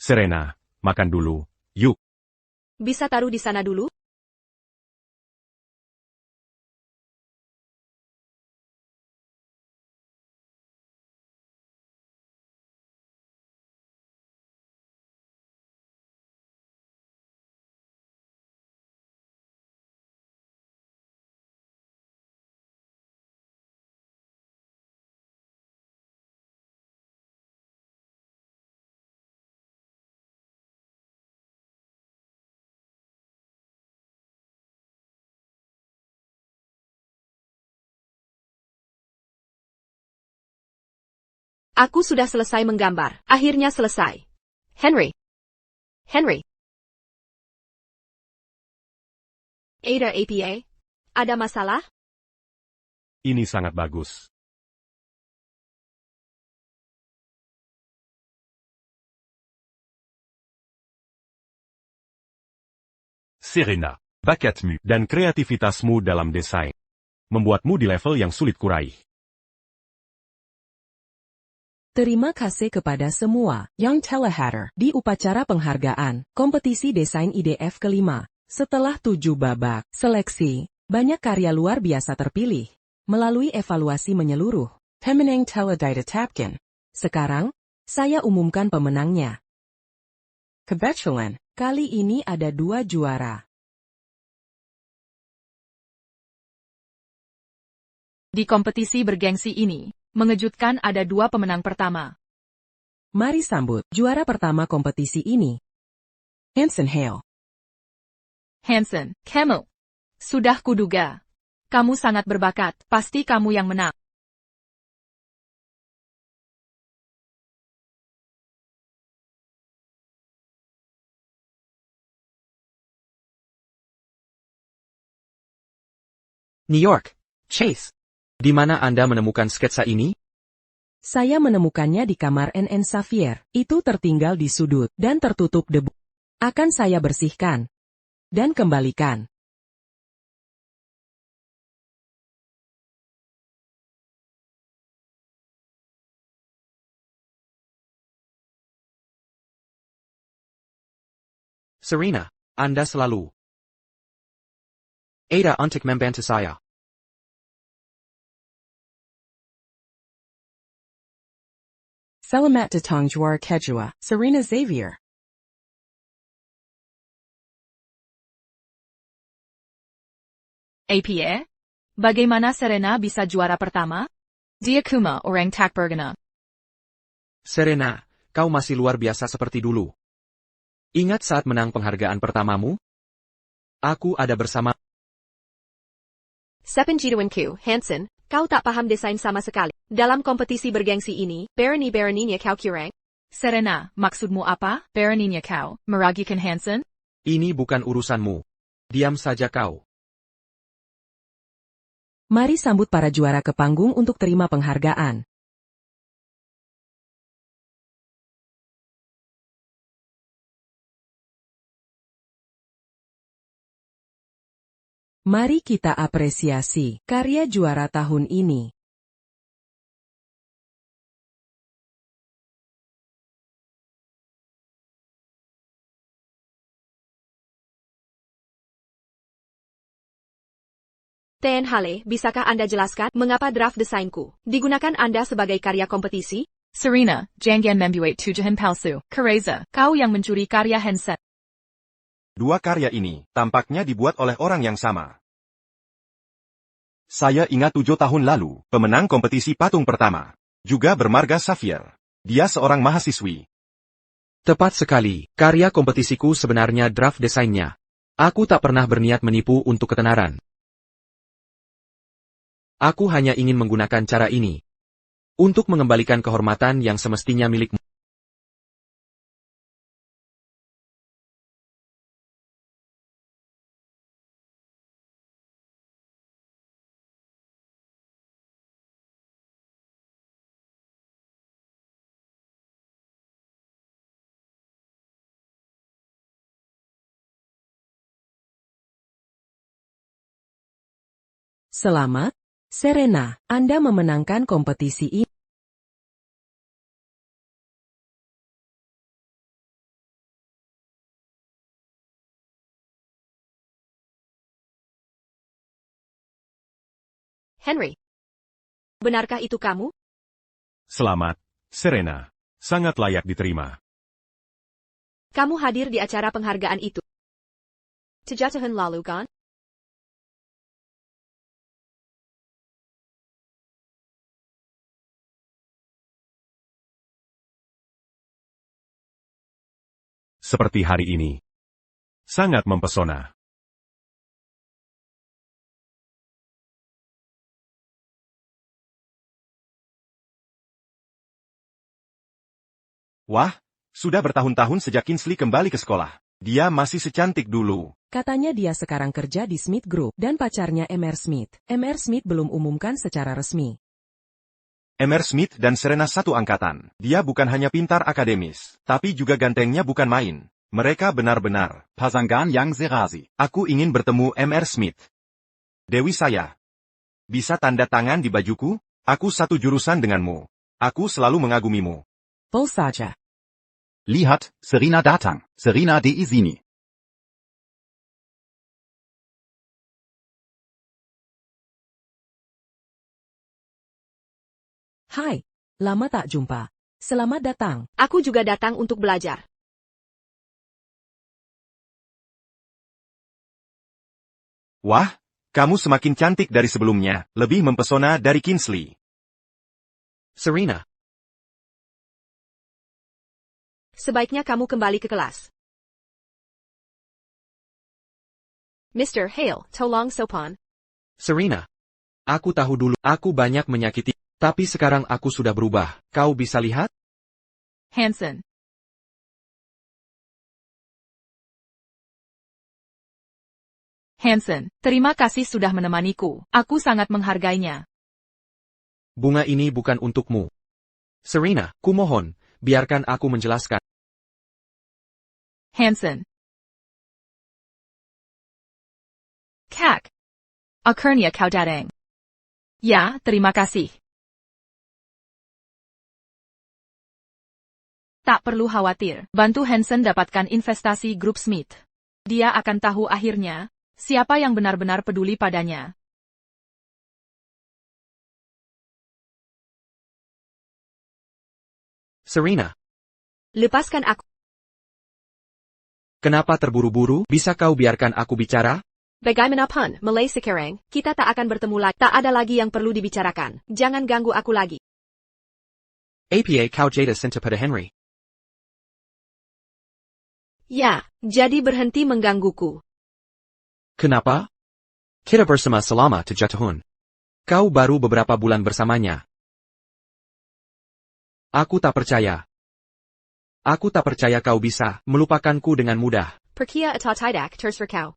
Serena, makan dulu, yuk. Bisa taruh di sana dulu? Aku sudah selesai menggambar. Akhirnya selesai. Henry. Henry. Ada APA? Ada masalah? Ini sangat bagus. Serena. Bakatmu dan kreativitasmu dalam desain membuatmu di level yang sulit kuraih. Terima kasih kepada semua yang telehadir di upacara penghargaan kompetisi desain IDF kelima. Setelah 7 babak seleksi, banyak karya luar biasa terpilih melalui evaluasi menyeluruh. Pemenang Teledita Tapkin. Sekarang, saya umumkan pemenangnya. Kebetulan, kali ini ada 2 juara. Di kompetisi bergengsi ini, mengejutkan ada 2 pemenang pertama. Mari sambut juara pertama kompetisi ini. Hanson Hale. Hanson, kamu. Sudah kuduga. Kamu sangat berbakat, pasti kamu yang menang. New York. Chase. Di mana Anda menemukan sketsa ini? Saya menemukannya di kamar NN Xavier. Itu tertinggal di sudut dan tertutup debu. Akan saya bersihkan dan kembalikan. Serena, Anda selalu. Ada untuk membantu saya. Selamat datang juara kedua, Serena Xavier. APA? Bagaimana Serena bisa juara pertama? Dia kuma orang tak berguna. Serena, kau masih luar biasa seperti dulu. Ingat saat menang penghargaan pertamamu? Aku ada bersama. Sepenjituanku, Hanson, kau tak paham desain sama sekali. Dalam kompetisi bergengsi ini, berani-beraninya kau curang. Serena, maksudmu apa? Beraninya kau meragukan Hanson? Ini bukan urusanmu. Diam saja kau. Mari sambut para juara ke panggung untuk terima penghargaan. Mari kita apresiasi karya juara tahun ini. Ten Hale, bisakah Anda jelaskan mengapa draft desainku digunakan Anda sebagai karya kompetisi? Serena, jangan membuat tuduhan palsu. Kareza, kau yang mencuri karya Hanson. 2 karya ini tampaknya dibuat oleh orang yang sama. Saya ingat 7 tahun lalu, pemenang kompetisi patung pertama. Juga bermarga Xavier. Dia seorang mahasiswi. Tepat sekali, karya kompetisiku sebenarnya draft desainnya. Aku tak pernah berniat menipu untuk ketenaran. Aku hanya ingin menggunakan cara ini untuk mengembalikan kehormatan yang semestinya milikmu. Selamat, Serena, Anda memenangkan kompetisi ini. Henry. Benarkah itu kamu? Selamat, Serena. Sangat layak diterima. Kamu hadir di acara penghargaan itu 7 tahun lalu kan? Seperti hari ini. Sangat mempesona. Wah, sudah bertahun-tahun sejak Kingsley kembali ke sekolah. Dia masih secantik dulu. Katanya dia sekarang kerja di Smith Group dan pacarnya Mr. Smith. Mr. Smith belum umumkan secara resmi. Mr. Smith dan Serena satu angkatan. Dia bukan hanya pintar akademis, tapi juga gantengnya bukan main. Mereka benar-benar. Pasangan yang serasi. Aku ingin bertemu Mr. Smith. Dewi saya. Bisa tanda tangan di bajuku? Aku satu jurusan denganmu. Aku selalu mengagumimu. Full saja. Lihat, Serena datang. Serena di sini. Hai, lama tak jumpa. Selamat datang. Aku juga datang untuk belajar. Wah, kamu semakin cantik dari sebelumnya, lebih mempesona dari Kingsley. Serena, Sebaiknya kamu kembali ke kelas. Mr. Hale, tolong sopan. Serena. Aku tahu dulu, aku banyak menyakiti, tapi sekarang aku sudah berubah. Kau bisa lihat? Hanson. Hanson, terima kasih sudah menemaniku. Aku sangat menghargainya. Bunga ini bukan untukmu. Serena, kumohon, biarkan aku menjelaskan. Hanson. Kak. Akhirnya kau datang. Ya, terima kasih. Tak perlu khawatir, bantu Hanson dapatkan investasi grup Smith. Dia akan tahu akhirnya, siapa yang benar-benar peduli padanya. Serena, Lepaskan aku. kenapa terburu-buru? Bisa kau biarkan aku bicara? Bagaimanapun, mulai sekarang, kita tak akan bertemu lagi. Tak ada lagi yang perlu dibicarakan. Jangan ganggu aku lagi. Apa kau jada cinta pada Henry? Ya, jadi berhenti menggangguku. Kenapa? Kita bersama selama 7 tahun. Kau baru beberapa bulan bersamanya. Aku tak percaya. Aku tak percaya kau bisa melupakanku dengan mudah. Perkia atau tidak terserah kau.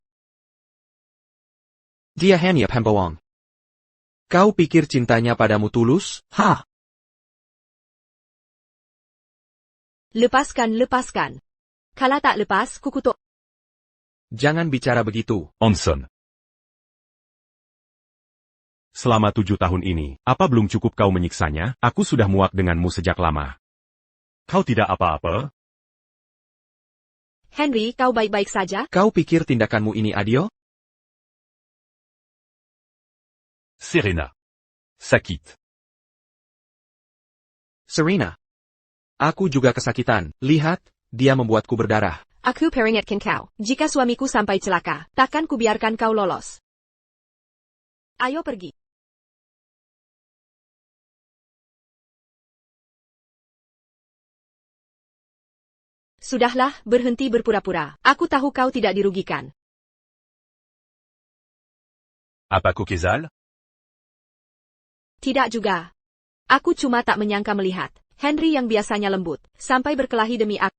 Dia hanya pembohong. Kau pikir cintanya padamu tulus? Ha! Lepaskan. Kalau tak lepas, kukutuk. Jangan bicara begitu. Onsen. Selama 7 tahun ini, apa belum cukup kau menyiksanya? Aku sudah muak denganmu sejak lama. Kau tidak apa-apa? Henry, kau baik-baik saja? Kau pikir tindakanmu ini adil? Serena. Sakit. Serena. Aku juga kesakitan. Lihat, dia membuatku berdarah. Aku peringatkan kau, jika suamiku sampai celaka, takkan kubiarkan kau lolos. Ayo pergi. Sudahlah, berhenti berpura-pura. Aku tahu kau tidak dirugikan. Apa Kezal? Tidak juga. Aku cuma tak menyangka melihat Henry yang biasanya lembut, sampai berkelahi demi aku.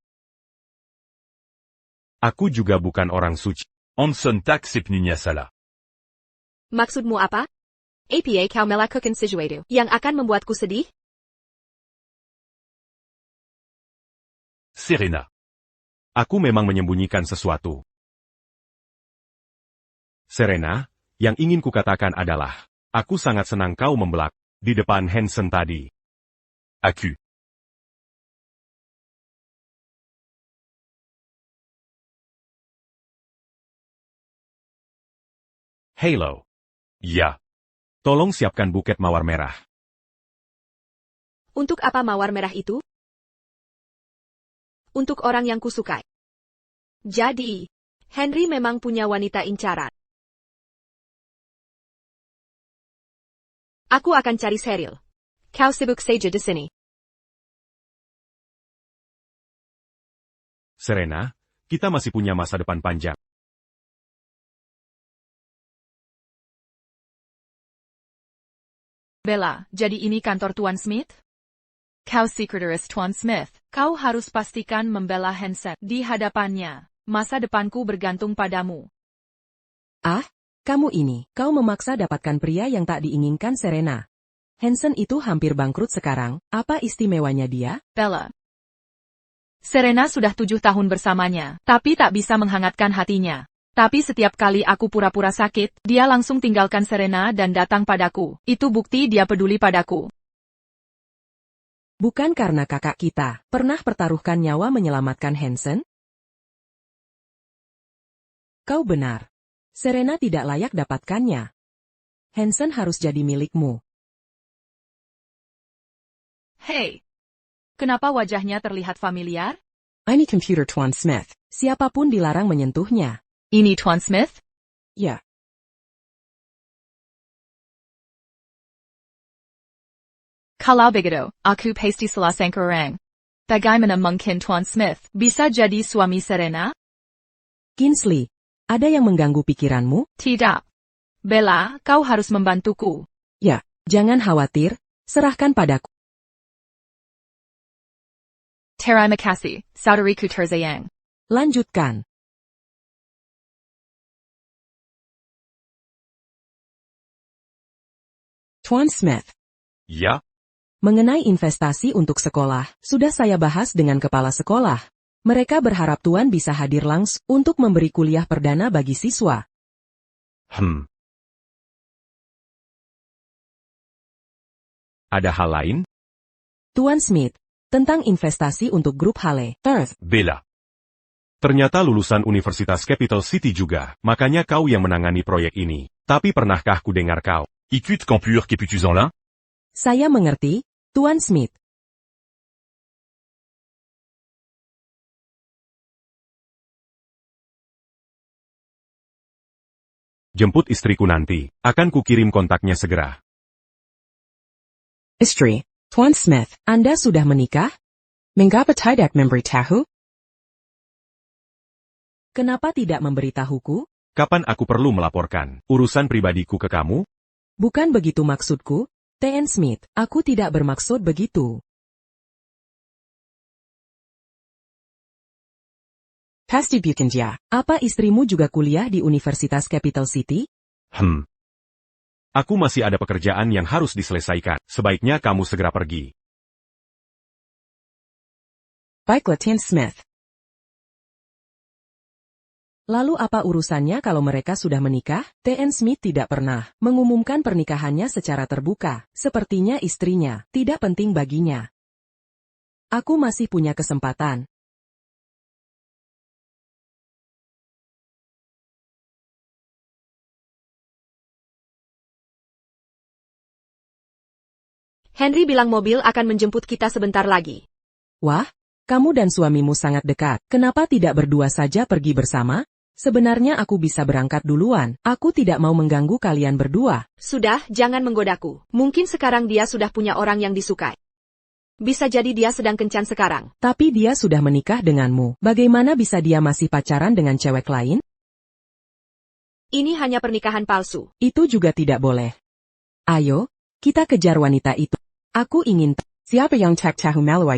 Aku juga bukan orang suci. Onsen tak sepenuhnya salah. Maksudmu apa? Apa kau melakukan sesuatu yang akan membuatku sedih? Serena. Aku memang menyembunyikan sesuatu. Serena, yang ingin kukatakan adalah, aku sangat senang kau membelak di depan Hanson tadi. Aku. Halo. Ya. Tolong siapkan buket mawar merah. Untuk apa mawar merah itu? Untuk orang yang kusukai. Jadi, Henry memang punya wanita incaran. Aku akan cari Cheryl. Kau sibuk saja di sini. Serena, kita masih punya masa depan panjang. Bella, jadi ini kantor Tuan Smith? Kau sekretaris Tuan Smith. Kau harus pastikan membela Hansen di hadapannya. Masa depanku bergantung padamu. Ah, kamu ini, kau memaksa dapatkan pria yang tak diinginkan Serena. Hansen itu hampir bangkrut sekarang, apa istimewanya dia? Bella. Serena sudah 7 tahun bersamanya, tapi tak bisa menghangatkan hatinya. Tapi setiap kali aku pura-pura sakit, dia langsung tinggalkan Serena dan datang padaku. Itu bukti dia peduli padaku. Bukan karena kakak kita pernah pertaruhkan nyawa menyelamatkan Hansen? Kau benar. Serena tidak layak dapatkannya. Hansen harus jadi milikmu. Hei! Kenapa wajahnya terlihat familiar? Ini komputer Tuan Smith. Siapapun dilarang menyentuhnya. Ini Tuan Smith? Ya. Kalau begitu, aku pasti salah sangka orang. Bagaimana mungkin Tuan Smith bisa jadi suami Serena? Kingsley, ada yang mengganggu pikiranmu? Tidak. Bella, kau harus membantuku. Ya, jangan khawatir, serahkan padaku. Terima kasih, saudariku tersayang. Lanjutkan. Tuan Smith. Ya, Mengenai investasi untuk sekolah, sudah saya bahas dengan kepala sekolah. Mereka berharap Tuan bisa hadir langsung untuk memberi kuliah perdana bagi siswa. Ada hal lain? Tuan Smith, tentang investasi untuk grup Hale, Earth. Bella. Ternyata lulusan Universitas Capital City juga, makanya kau yang menangani proyek ini. Tapi pernahkah ku dengar kau? Ikut campur keputusan là? Saya mengerti, Tuan Smith. Jemput istriku nanti, akan kukirim kontaknya segera. Istri, Tuan Smith, Anda sudah menikah? Mengapa tidak memberitahu? Kenapa tidak memberitahuku? Kapan aku perlu melaporkan urusan pribadiku ke kamu? Bukan begitu maksudku, T.N. Smith, aku tidak bermaksud begitu. Pasti bukan dia. Apa istrimu juga kuliah di Universitas Capital City? Aku masih ada pekerjaan yang harus diselesaikan. Sebaiknya kamu segera pergi. Baiklah T.N. Smith. Lalu apa urusannya kalau mereka sudah menikah? T.N. Smith tidak pernah mengumumkan pernikahannya secara terbuka. Sepertinya istrinya tidak penting baginya. Aku masih punya kesempatan. Henry bilang mobil akan menjemput kita sebentar lagi. Wah, kamu dan suamimu sangat dekat. Kenapa tidak berdua saja pergi bersama? Sebenarnya aku bisa berangkat duluan. Aku tidak mau mengganggu kalian berdua. Sudah, jangan menggodaku. Mungkin sekarang dia sudah punya orang yang disukai. Bisa jadi dia sedang kencan sekarang. Tapi dia sudah menikah denganmu. Bagaimana bisa dia masih pacaran dengan cewek lain? Ini hanya pernikahan palsu. Itu juga tidak boleh. Ayo, kita kejar wanita itu. Aku ingin siapa yang tak tahu meluai.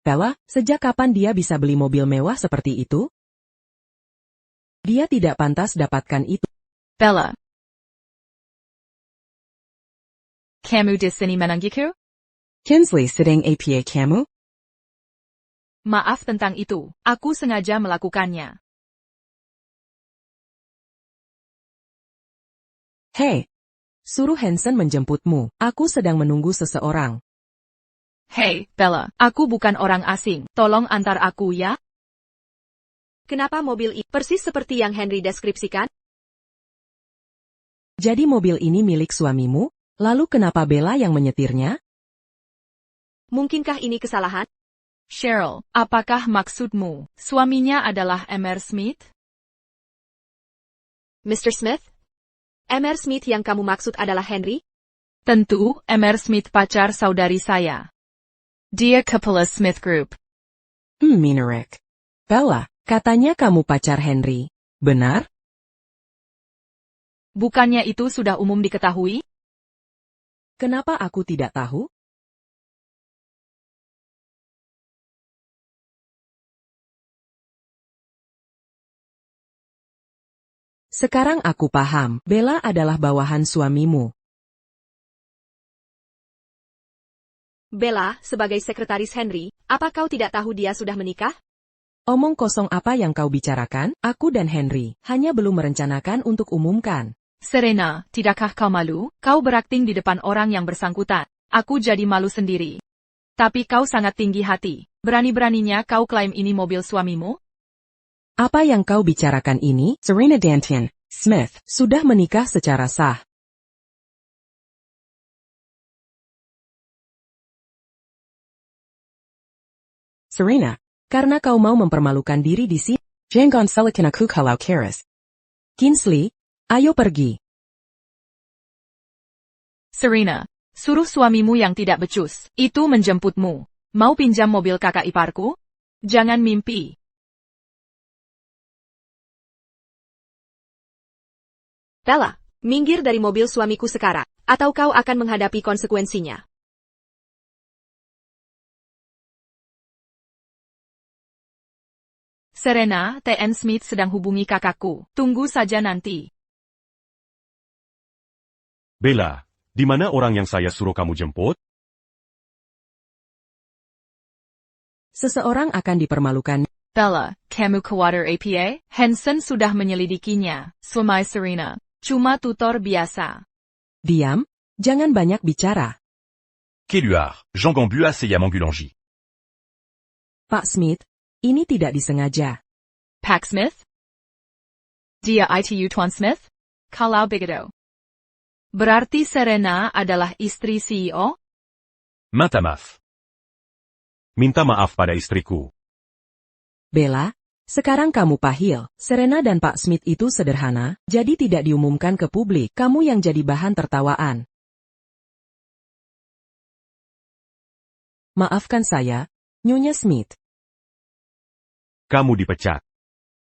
Bella, sejak kapan dia bisa beli mobil mewah seperti itu? Dia tidak pantas dapatkan itu. Bella. Kamu di sini menungguku? Kingsley sedang apa kamu? Maaf tentang itu, aku sengaja melakukannya. Hei, suruh Hansen menjemputmu. Aku sedang menunggu seseorang. Hei, Bella, aku bukan orang asing. Tolong antar aku ya. Kenapa mobil ini persis seperti yang Henry deskripsikan? Jadi mobil ini milik suamimu? Lalu kenapa Bella yang menyetirnya? Mungkinkah ini kesalahan? Cheryl, apakah maksudmu? Suaminya adalah Mr. Smith? Mr. Smith? Mr. Smith yang kamu maksud adalah Henry? Tentu, Mr. Smith pacar saudari saya. Dia kepala Smith Group. Menarik. Bella, katanya kamu pacar Henry. Benar? Bukannya itu sudah umum diketahui? Kenapa aku tidak tahu? Sekarang aku paham, Bella adalah bawahan suamimu. Bella, sebagai sekretaris Henry, apa kau tidak tahu dia sudah menikah? Omong kosong apa yang kau bicarakan? Aku dan Henry hanya belum merencanakan untuk umumkan. Serena, tidakkah kau malu? Kau berakting di depan orang yang bersangkutan. Aku jadi malu sendiri. Tapi kau sangat tinggi hati. Berani-beraninya kau klaim ini mobil suamimu? Apa yang kau bicarakan ini? Serena Dantian Smith sudah menikah secara sah. Serena, karena kau mau mempermalukan diri di sini. Jangan salahkan aku kalau keras. Kingsley, ayo pergi. Serena, suruh suamimu yang tidak becus itu menjemputmu. Mau pinjam mobil kakak iparku? Jangan mimpi. Bella, minggir dari mobil suamiku sekarang, atau kau akan menghadapi konsekuensinya. Serena, T.N. Smith sedang hubungi kakakku. Tunggu saja nanti. Bella, di mana orang yang saya suruh kamu jemput? Seseorang akan dipermalukan. Bella, kamu khawatir apa? Hanson sudah menyelidikinya. Suami Serena. Cuma tutor biasa. Diam, jangan banyak bicara. Keluar, Jean Gambuas et Yamangulangi. Pak Smith, ini tidak disengaja. Pack Smith? Dia itu Tuan Smith? Kalau begitu. Berarti Serena adalah istri CEO? Main à maf. Minta maaf pada istriku. Bella, sekarang kamu pahil. Serena dan Pak Smith itu sederhana, jadi tidak diumumkan ke publik. Kamu yang jadi bahan tertawaan. Maafkan saya, Nyonya Smith. Kamu dipecat.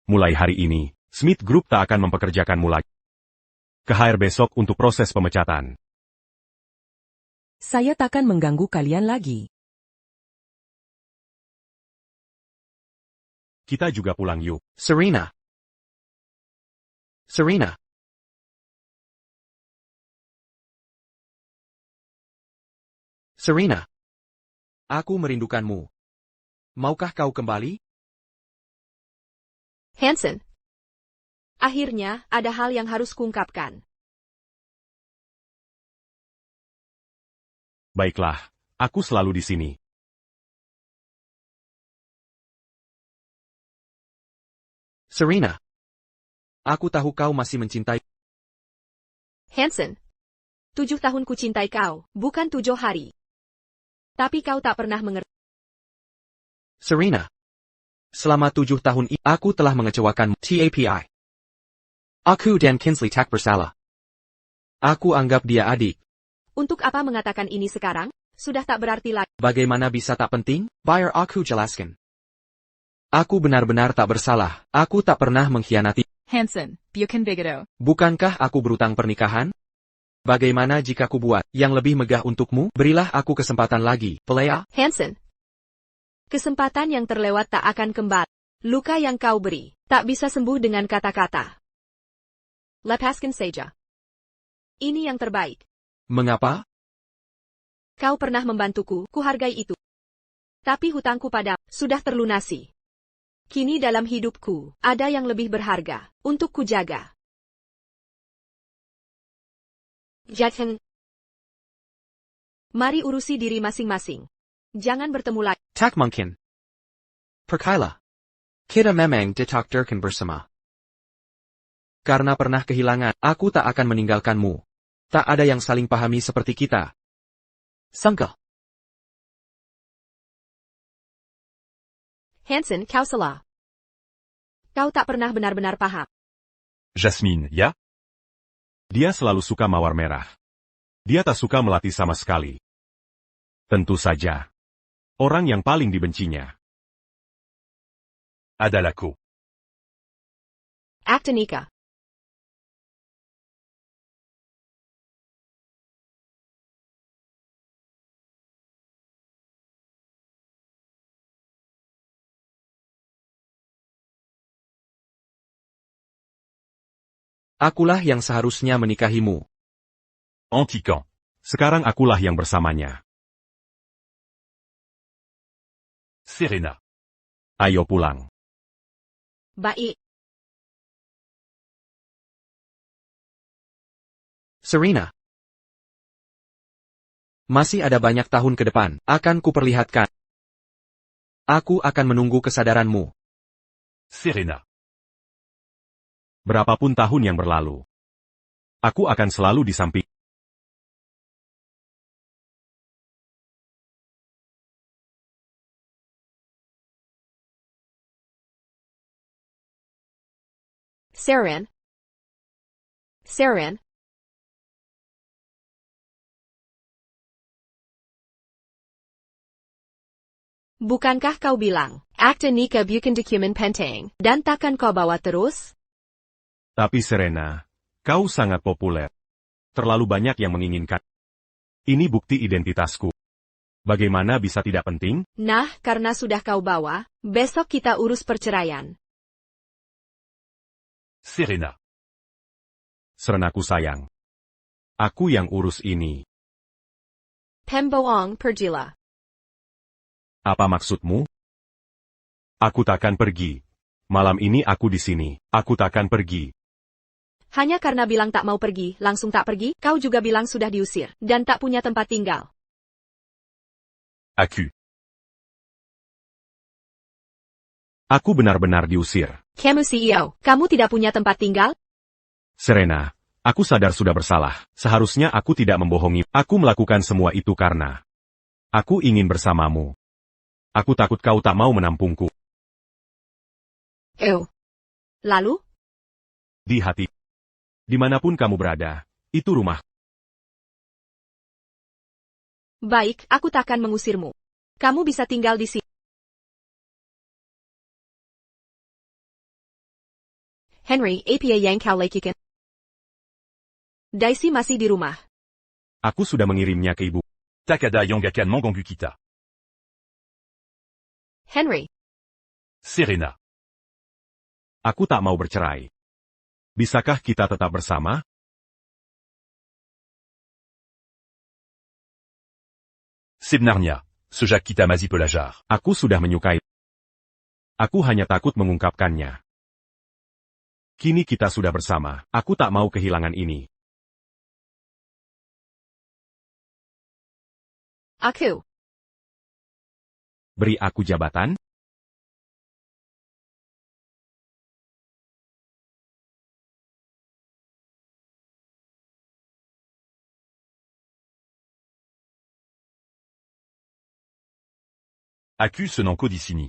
Mulai hari ini, Smith Group tak akan mempekerjakanmu lagi. Ke-hire besok untuk proses pemecatan. Saya takkan mengganggu kalian lagi. Kita juga pulang yuk. Serena. Serena. Serena. Aku merindukanmu. Maukah kau kembali? Hanson. Akhirnya, ada hal yang harus kuungkapkan. Baiklah, aku selalu di sini. Serena. Aku tahu kau masih mencintai. Hanson. 7 tahun ku cintai kau, bukan 7 hari. Tapi kau tak pernah mengerti. Serena. Selama 7 tahun ini, aku telah mengecewakanmu. TAPI. Aku dan Kingsley tak bersalah. Aku anggap dia adik. Untuk apa mengatakan ini sekarang? Sudah tak berarti lagi. Bagaimana bisa tak penting? Biar aku jelaskan. Aku benar-benar tak bersalah. Aku tak pernah mengkhianati. Hanson, bukan begitu. Bukankah aku berutang pernikahan? Bagaimana jika ku buat yang lebih megah untukmu? Berilah aku kesempatan lagi, Pelea. Hanson. Kesempatan yang terlewat tak akan kembali. Luka yang kau beri, tak bisa sembuh dengan kata-kata. Lepaskan saja. Ini yang terbaik. Mengapa? Kau pernah membantuku, kuhargai itu. Tapi hutangku padamu sudah terlunasi. Kini dalam hidupku, ada yang lebih berharga untuk kujaga. Jackson. Mari urusi diri masing-masing. Jangan bertemu lagi. Tak mungkin. Perkailah. Kita memang ditakdirkan bersama. Karena pernah kehilangan, aku tak akan meninggalkanmu. Tak ada yang saling pahami seperti kita. Sangka. Hanson, kau salah. Kau tak pernah benar-benar paham. Jasmine, ya? Dia selalu suka mawar merah. Dia tak suka melati sama sekali. Tentu saja. Orang yang paling dibencinya. Adalaku. Acta Nika. Akulah yang seharusnya menikahimu. Anti-camp. Sekarang akulah yang bersamanya. Serena. Ayo pulang. Baik. Serena. Masih ada banyak tahun ke depan, akan kuperlihatkan. Aku akan menunggu kesadaranmu. Serena. Berapapun tahun yang berlalu, aku akan selalu di samping. Seren. Seren. Bukankah kau bilang, akte nikah bukan dokumen penting, dan takkan kau bawa terus? Tapi Serena, kau sangat populer. Terlalu banyak yang menginginkan. Ini bukti identitasku. Bagaimana bisa tidak penting? Nah, karena sudah kau bawa, besok kita urus perceraian. Serena. Serenaku sayang. Aku yang urus ini. Pembohong pergila. Apa maksudmu? Aku takkan pergi. Malam ini aku di sini. Aku takkan pergi. Hanya karena bilang tak mau pergi, langsung tak pergi, kau juga bilang sudah diusir, dan tak punya tempat tinggal. Aku. Aku benar-benar diusir. Kamu CEO, kamu tidak punya tempat tinggal? Serena, aku sadar sudah bersalah. Seharusnya aku tidak membohongi. Aku melakukan semua itu karena aku ingin bersamamu. Aku takut kau tak mau menampungku. Lalu? Di hati. Dimanapun kamu berada, itu rumah. Baik, aku takkan mengusirmu. Kamu bisa tinggal di sini. Henry, apa yang kau lakukan? Daisy masih di rumah. Aku sudah mengirimnya ke ibu. Takada Yangakan Mangongu kita. Henry. Serena. Aku tak mau bercerai. Bisakah kita tetap bersama? Sebnarnia. Sejak kita masih pelajar. Aku sudah menyukai. Aku hanya takut mengungkapkannya. Kini kita sudah bersama. Aku tak mau kehilangan ini. Aku. Beri aku jabatan? Aku senang kau di sini.